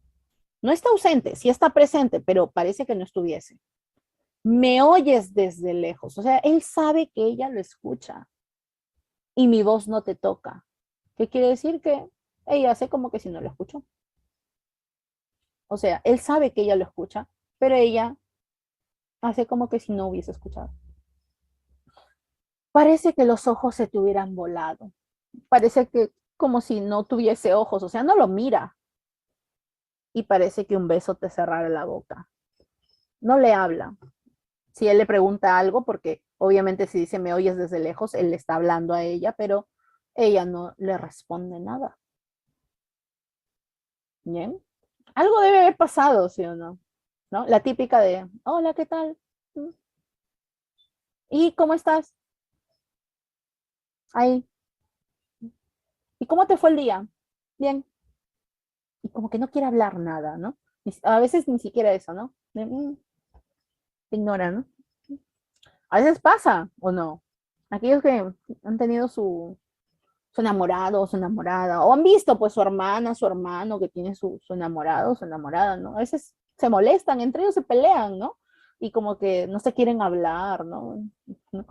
No está ausente, sí está presente, pero parece que no estuviese. Me oyes desde lejos, o sea, él sabe que ella lo escucha y mi voz no te toca. ¿Qué quiere decir? Que ella hace como que si no lo escuchó. O sea, él sabe que ella lo escucha, pero ella hace como que si no hubiese escuchado. Parece que los ojos se te hubieran volado. Parece que como si no tuviese ojos, o sea, no lo mira. Y parece que un beso te cerrara la boca. No le habla. Si él le pregunta algo, porque obviamente si dice me oyes desde lejos, él le está hablando a ella, pero ella no le responde nada. ¿Bien? Algo debe haber pasado, ¿sí o no? ¿No? La típica de, hola, ¿qué tal? ¿Y cómo estás? Ahí. ¿Y cómo te fue el día? Bien. Y como que no quiere hablar nada, ¿no? A veces ni siquiera eso, ¿no? Te ignora, ¿no? A veces pasa, ¿o no? Aquellos que han tenido su enamorado o su enamorada, o han visto pues su hermana, su hermano que tiene su enamorado o su enamorada, ¿no? A veces se molestan, entre ellos se pelean, ¿no? Y como que no se quieren hablar, ¿no? ¿No?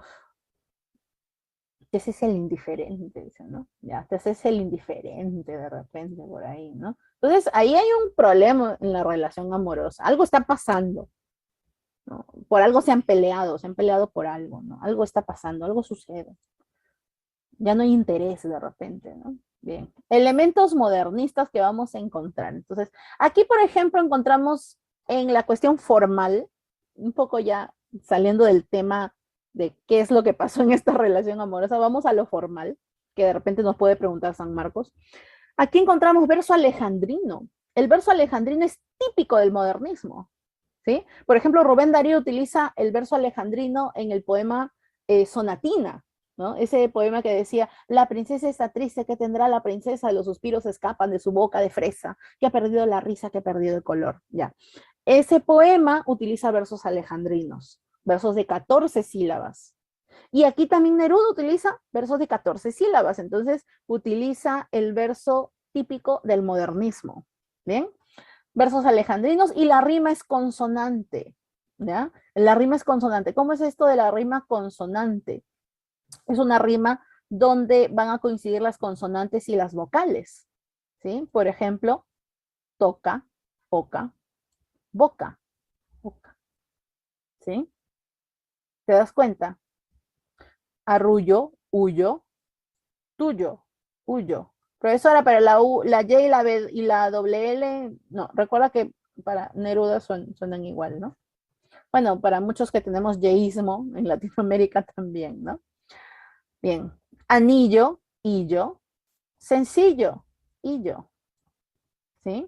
Te haces el indiferente, dicen, ¿no? Ya, te haces el indiferente de repente por ahí, ¿no? Entonces, ahí hay un problema en la relación amorosa. Algo está pasando, ¿no? Por algo se han peleado por algo, ¿no? Algo está pasando, algo sucede. Ya no hay interés de repente, ¿no? Bien. Elementos modernistas que vamos a encontrar. Entonces, aquí, por ejemplo, encontramos en la cuestión formal, un poco ya saliendo del tema de qué es lo que pasó en esta relación amorosa, vamos a lo formal, que de repente nos puede preguntar San Marcos. Aquí encontramos verso alejandrino. El verso alejandrino es típico del modernismo, ¿sí? Por ejemplo, Rubén Darío utiliza el verso alejandrino en el poema Sonatina, ¿no? Ese poema que decía, la princesa está triste, ¿qué tendrá la princesa? Los suspiros escapan de su boca de fresa, que ha perdido la risa, que ha perdido el color, ya. Ese poema utiliza versos alejandrinos, versos de 14 sílabas. Y aquí también Neruda utiliza versos de 14 sílabas, entonces utiliza el verso típico del modernismo, ¿bien? Versos alejandrinos y la rima es consonante, ¿ya? La rima es consonante. ¿Cómo es esto de la rima consonante? Es una rima donde van a coincidir las consonantes y las vocales, ¿sí? Por ejemplo, toca, poca, boca, boca, ¿sí? ¿Te das cuenta? Arrullo, huyo, tuyo, huyo. Profesora, pero la U, la Y y la B y la doble L, no, recuerda que para Neruda suenan igual, ¿no? Bueno, para muchos que tenemos yeísmo en Latinoamérica también, ¿no? Bien. Anillo, y yo. Sencillo, y yo. ¿Sí?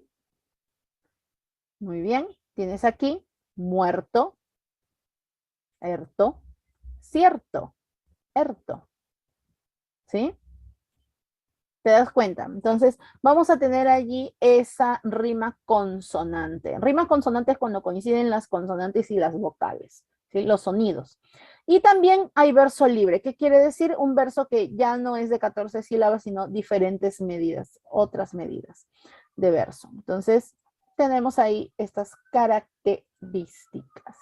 Muy bien. Tienes aquí muerto, erto, cierto, erto. ¿Sí? ¿Te das cuenta? Entonces, vamos a tener allí esa rima consonante. Rima consonante es cuando coinciden las consonantes y las vocales, ¿sí? Los sonidos. Y también hay verso libre. ¿Qué quiere decir? Un verso que ya no es de 14 sílabas, sino diferentes medidas, otras medidas de verso. Entonces, tenemos ahí estas características.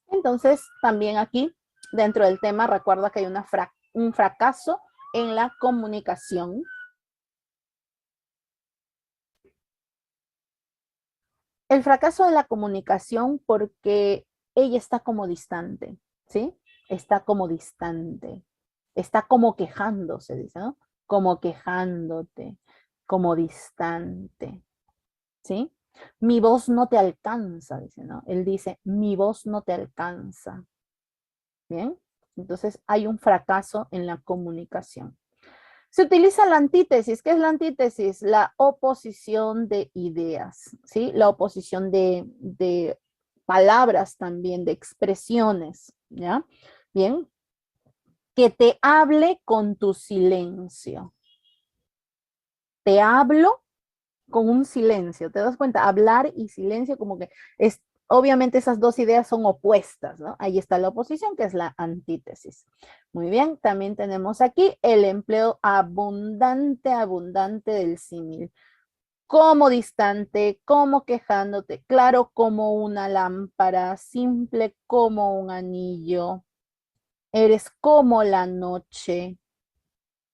Entonces, también aquí, dentro del tema, recuerda que hay un fracaso en la comunicación. El fracaso de la comunicación porque ella está como distante, ¿sí? Está como distante, está como quejándose, dice, ¿no? Como quejándote, como distante, ¿sí? Mi voz no te alcanza, dice, ¿no? Él dice, mi voz no te alcanza, ¿bien? Entonces hay un fracaso en la comunicación. Se utiliza la antítesis. ¿Qué es la antítesis? La oposición de ideas, ¿sí? La oposición de palabras también, de expresiones, ¿ya? Bien. Que te hable con tu silencio. Te hablo con un silencio. ¿Te das cuenta? Hablar y silencio como que es, obviamente esas dos ideas son opuestas, ¿no? Ahí está la oposición, que es la antítesis. Muy bien, también tenemos aquí el empleo abundante, abundante del símil. Como distante, como quejándote, claro como una lámpara, simple como un anillo, eres como la noche.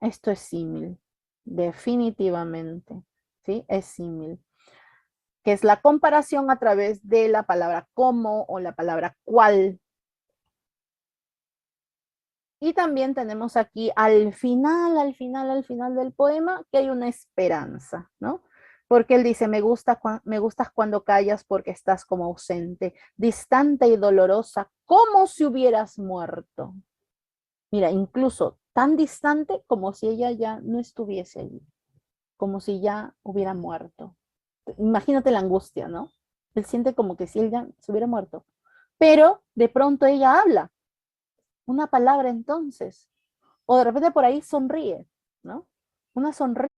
Esto es símil, definitivamente, ¿sí? Es símil. que es la comparación a través de la palabra como o la palabra cual. Y también tenemos aquí al final del poema, que hay una esperanza, ¿no? Porque él dice, me gustas cuando callas porque estás como ausente, distante y dolorosa, como si hubieras muerto. Mira, incluso tan distante como si ella ya no estuviese allí, como si ya hubiera muerto. Imagínate la angustia, ¿no? Él siente como que si él ya se hubiera muerto. Pero de pronto ella habla una palabra entonces, o de repente por ahí sonríe, ¿no? Una sonrisa.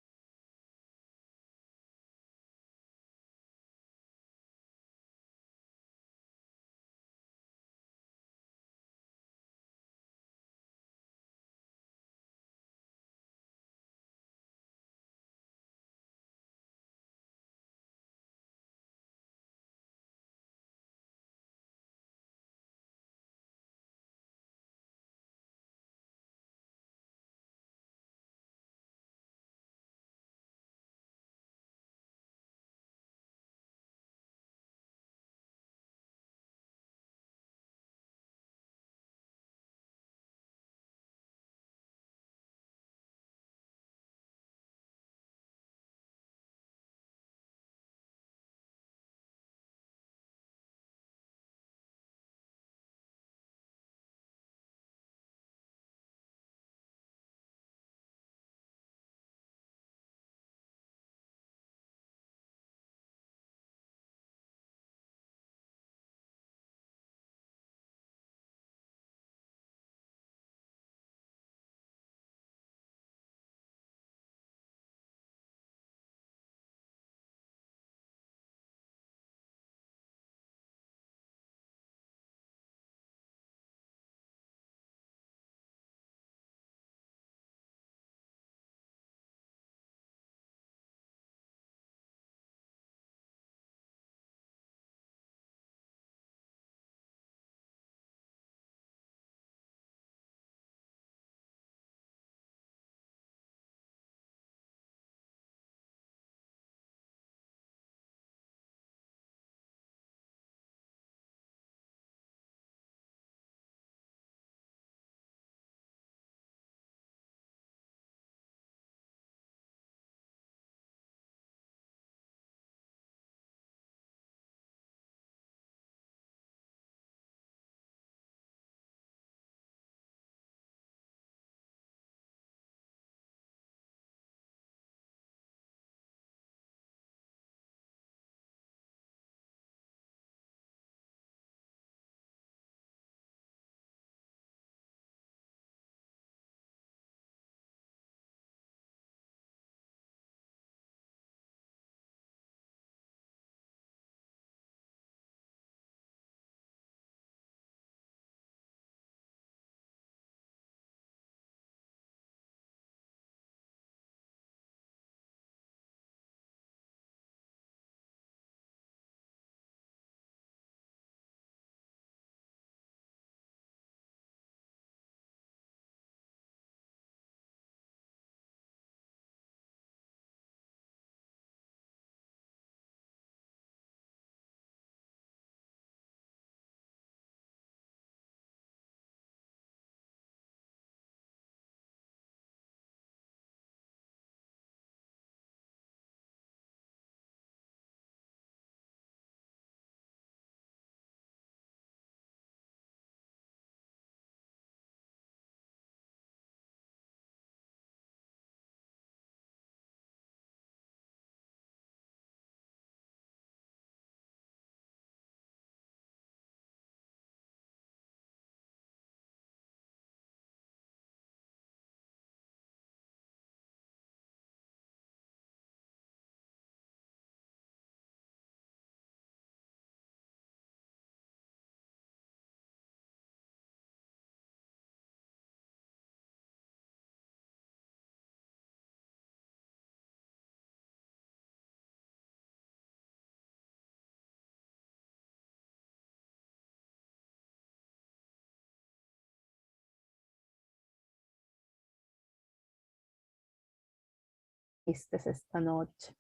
Esta noche.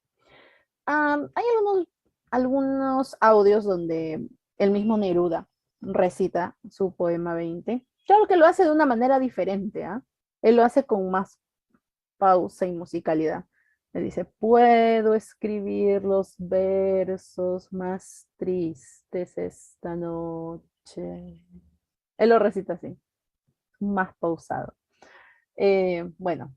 Hay algunos algunos audios donde el mismo Neruda recita su poema 20. Claro que lo hace de una manera diferente, ¿ah? Él lo hace con más pausa y musicalidad. Le dice, puedo escribir los versos más tristes esta noche. Él lo recita así, más pausado. Bueno,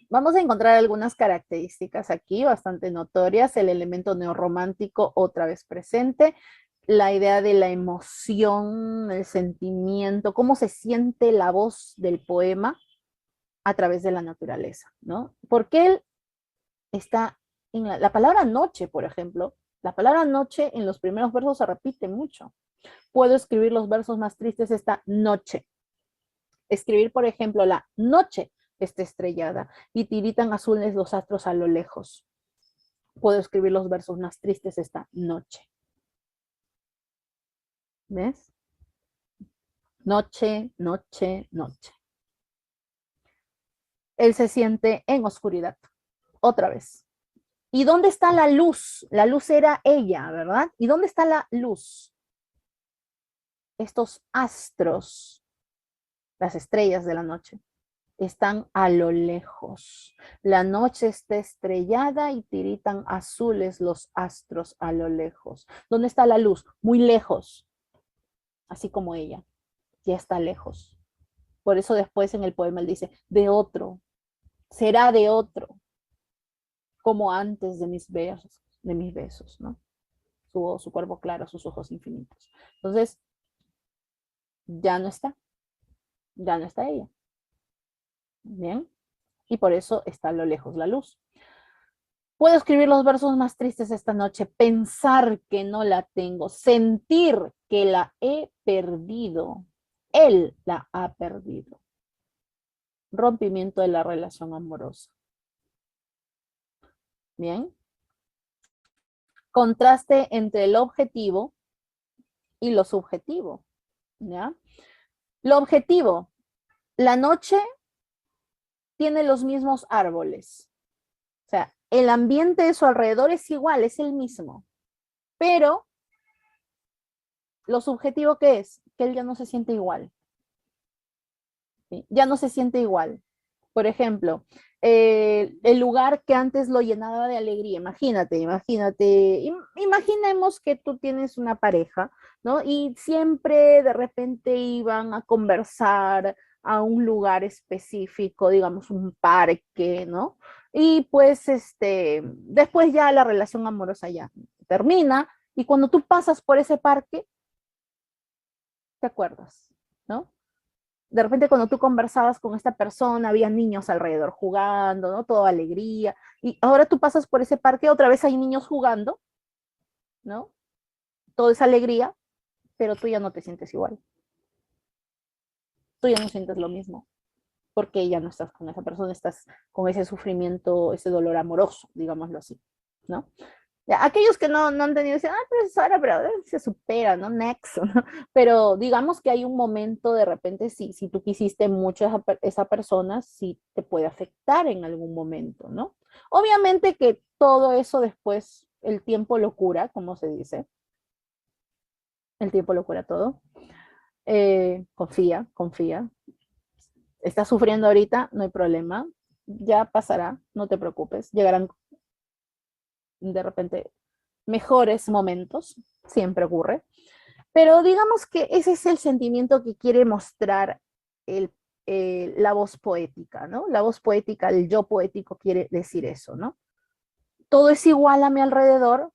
vamos a encontrar algunas características aquí bastante notorias. El elemento neorromántico otra vez presente. La idea de la emoción, el sentimiento, cómo se siente la voz del poema a través de la naturaleza, ¿no? Porque él está en la palabra noche, por ejemplo. La palabra noche en los primeros versos se repite mucho. Puedo escribir los versos más tristes esta noche. Escribir, por ejemplo, la noche está estrellada y tiritan azules los astros a lo lejos. Puedo escribir los versos más tristes esta noche. ¿Ves? Noche, noche, noche. Él se siente en oscuridad. Otra vez. ¿Y dónde está la luz? La luz era ella, ¿verdad? ¿Y dónde está la luz? Estos astros, las estrellas de la noche, están a lo lejos. La noche está estrellada y tiritan azules los astros a lo lejos. ¿Dónde está la luz? Muy lejos, así como ella, ya está lejos. Por eso después en el poema él dice, de otro, será de otro, como antes de mis besos, ¿no? Su cuerpo claro, sus ojos infinitos. Entonces, ya no está ella. Bien, y por eso está a lo lejos la luz. Puedo escribir los versos más tristes esta noche, pensar que no la tengo, sentir que la he perdido. Él la ha perdido. Rompimiento de la relación amorosa. Bien. Contraste entre el objetivo y lo subjetivo. ¿Ya? Lo objetivo, la noche tiene los mismos árboles. O sea, el ambiente de su alrededor es igual, es el mismo. Pero lo subjetivo que es, que él ya no se siente igual. ¿Sí? Ya no se siente igual. Por ejemplo, el lugar que antes lo llenaba de alegría, imaginemos que tú tienes una pareja, ¿no? Y siempre de repente iban a conversar a un lugar específico, digamos un parque, ¿no? Y pues después ya la relación amorosa ya termina y cuando tú pasas por ese parque, te acuerdas, ¿no? De repente cuando tú conversabas con esta persona, había niños alrededor jugando, ¿no? Toda alegría. Y ahora tú pasas por ese parque, otra vez hay niños jugando, ¿no? Toda esa alegría, pero tú ya no te sientes igual. Tú ya no sientes lo mismo, porque ya no estás con esa persona, estás con ese sufrimiento, ese dolor amoroso, digámoslo así, ¿no? Ya, aquellos que no han tenido, dicen, profesora, pero se supera, ¿no? Next, ¿no? Pero digamos que hay un momento de repente, si tú quisiste mucho a esa persona, sí te puede afectar en algún momento, ¿no? Obviamente que todo eso después, el tiempo lo cura, como se dice, el tiempo lo cura todo. Confía, confía. Estás sufriendo ahorita, no hay problema, ya pasará, no te preocupes, llegarán de repente mejores momentos, siempre ocurre, pero digamos que ese es el sentimiento que quiere mostrar la voz poética, ¿no? La voz poética, el yo poético quiere decir eso, ¿no? Todo es igual a mi alrededor,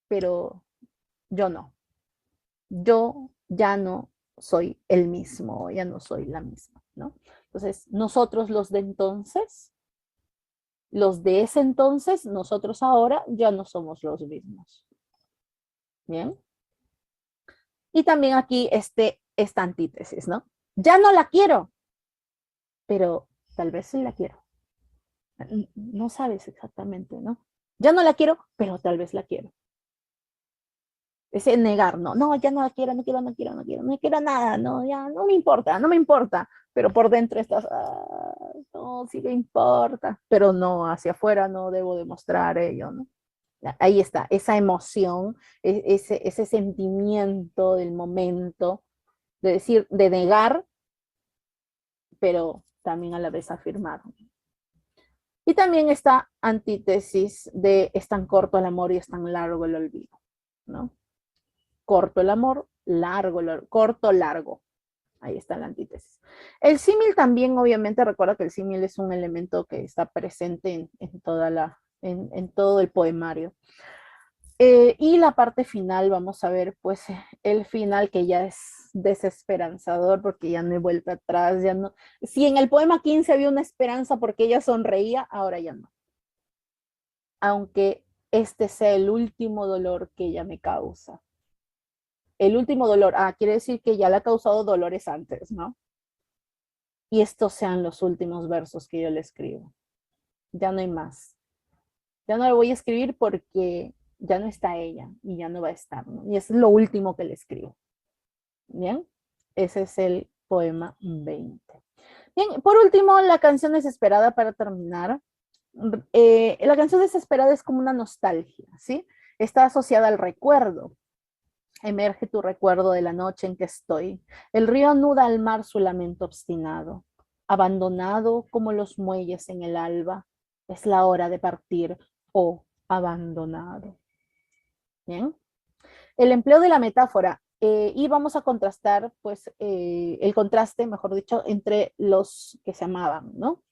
pero yo no. Yo ya no soy el mismo, ya no soy la misma, ¿no? Entonces, nosotros los de ese entonces, nosotros ahora ya no somos los mismos. Bien. Y también aquí esta antítesis, ¿no? Ya no la quiero, pero tal vez sí la quiero. No sabes exactamente, ¿no? Ya no la quiero, pero tal vez la quiero. Ese negar, no, ya no la quiero, no quiero nada, no, ya no me importa, no me importa. Pero por dentro estás, no, sí me importa, pero no, hacia afuera no debo demostrar ello, ¿no? Ahí está, esa emoción, ese sentimiento del momento, de decir, de negar, pero también a la vez afirmar. Y también esta antítesis de es tan corto el amor y es tan largo el olvido, ¿no? Corto el amor, corto, largo. Ahí está la antítesis. El símil también, obviamente, recuerda que el símil es un elemento que está presente en todo el poemario. Y la parte final, vamos a ver, pues el final que ya es desesperanzador porque ya no hay vuelta atrás, ya no. Si en el poema 15 había una esperanza porque ella sonreía, ahora ya no. Aunque este sea el último dolor que ella me causa. El último dolor, quiere decir que ya le ha causado dolores antes, ¿no? Y estos sean los últimos versos que yo le escribo. Ya no hay más. Ya no le voy a escribir porque ya no está ella y ya no va a estar, ¿no? Y es lo último que le escribo. Bien, ese es el poema 20. Bien, por último, la canción desesperada para terminar. La canción desesperada es como una nostalgia, ¿sí? Está asociada al recuerdo. Emerge tu recuerdo de la noche en que estoy. El río anuda al mar su lamento obstinado. Abandonado como los muelles en el alba. Es la hora de partir, oh abandonado. Bien. El empleo de la metáfora. Y vamos a contrastar, pues, el contraste, mejor dicho, entre los que se amaban, ¿no?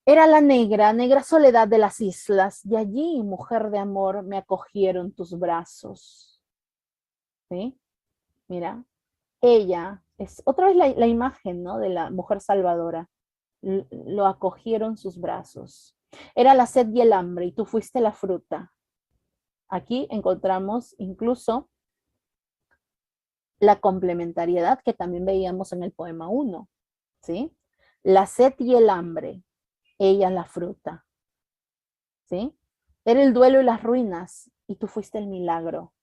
Era la negra, negra soledad de las islas, y allí, mujer de amor, me acogieron tus brazos. ¿Sí? Mira, ella es otra vez la imagen, ¿no? De la mujer salvadora. Lo acogieron sus brazos. Era la sed y el hambre, y tú fuiste la fruta. Aquí encontramos incluso la complementariedad que también veíamos en el poema 1, ¿sí? La sed y el hambre, ella la fruta, ¿sí? Era el duelo y las ruinas, y tú fuiste el milagro.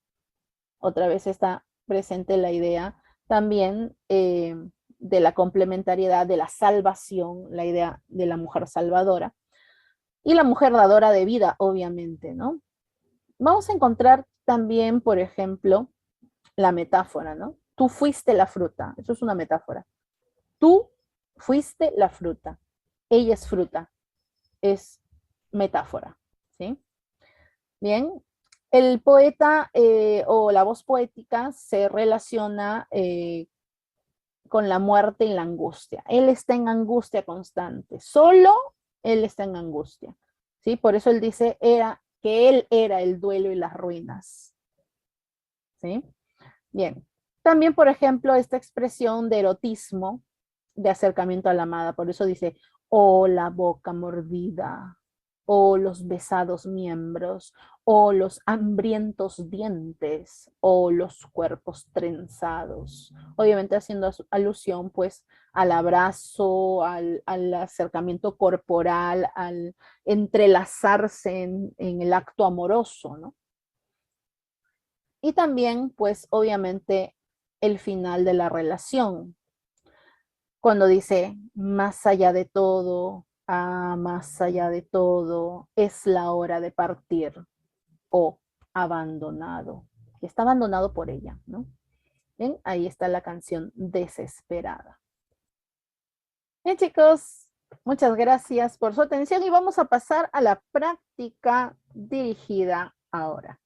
Otra vez está presente la idea también de la complementariedad, de la salvación, la idea de la mujer salvadora, y la mujer dadora de vida, obviamente, ¿no? Vamos a encontrar también, por ejemplo, la metáfora, ¿no? Tú fuiste la fruta, eso es una metáfora. Tú fuiste la fruta, ella es fruta, es metáfora, ¿sí? Bien, el poeta o la voz poética se relaciona con la muerte y la angustia. Él está en angustia constante, solo él está en angustia, ¿sí? Por eso él dice que él era el duelo y las ruinas, ¿sí? Bien, también, por ejemplo, esta expresión de erotismo, de acercamiento a la amada, por eso dice, oh la boca mordida, o los besados miembros, o los hambrientos dientes, o los cuerpos trenzados. Obviamente haciendo alusión pues al abrazo, al acercamiento corporal, al entrelazarse en el acto amoroso, ¿no? Y también pues obviamente el final de la relación, cuando dice, más allá de todo, más allá de todo, es la hora de partir o abandonado. Está abandonado por ella, ¿no? Bien, ahí está la canción Desesperada. Bien, chicos, muchas gracias por su atención y vamos a pasar a la práctica dirigida ahora.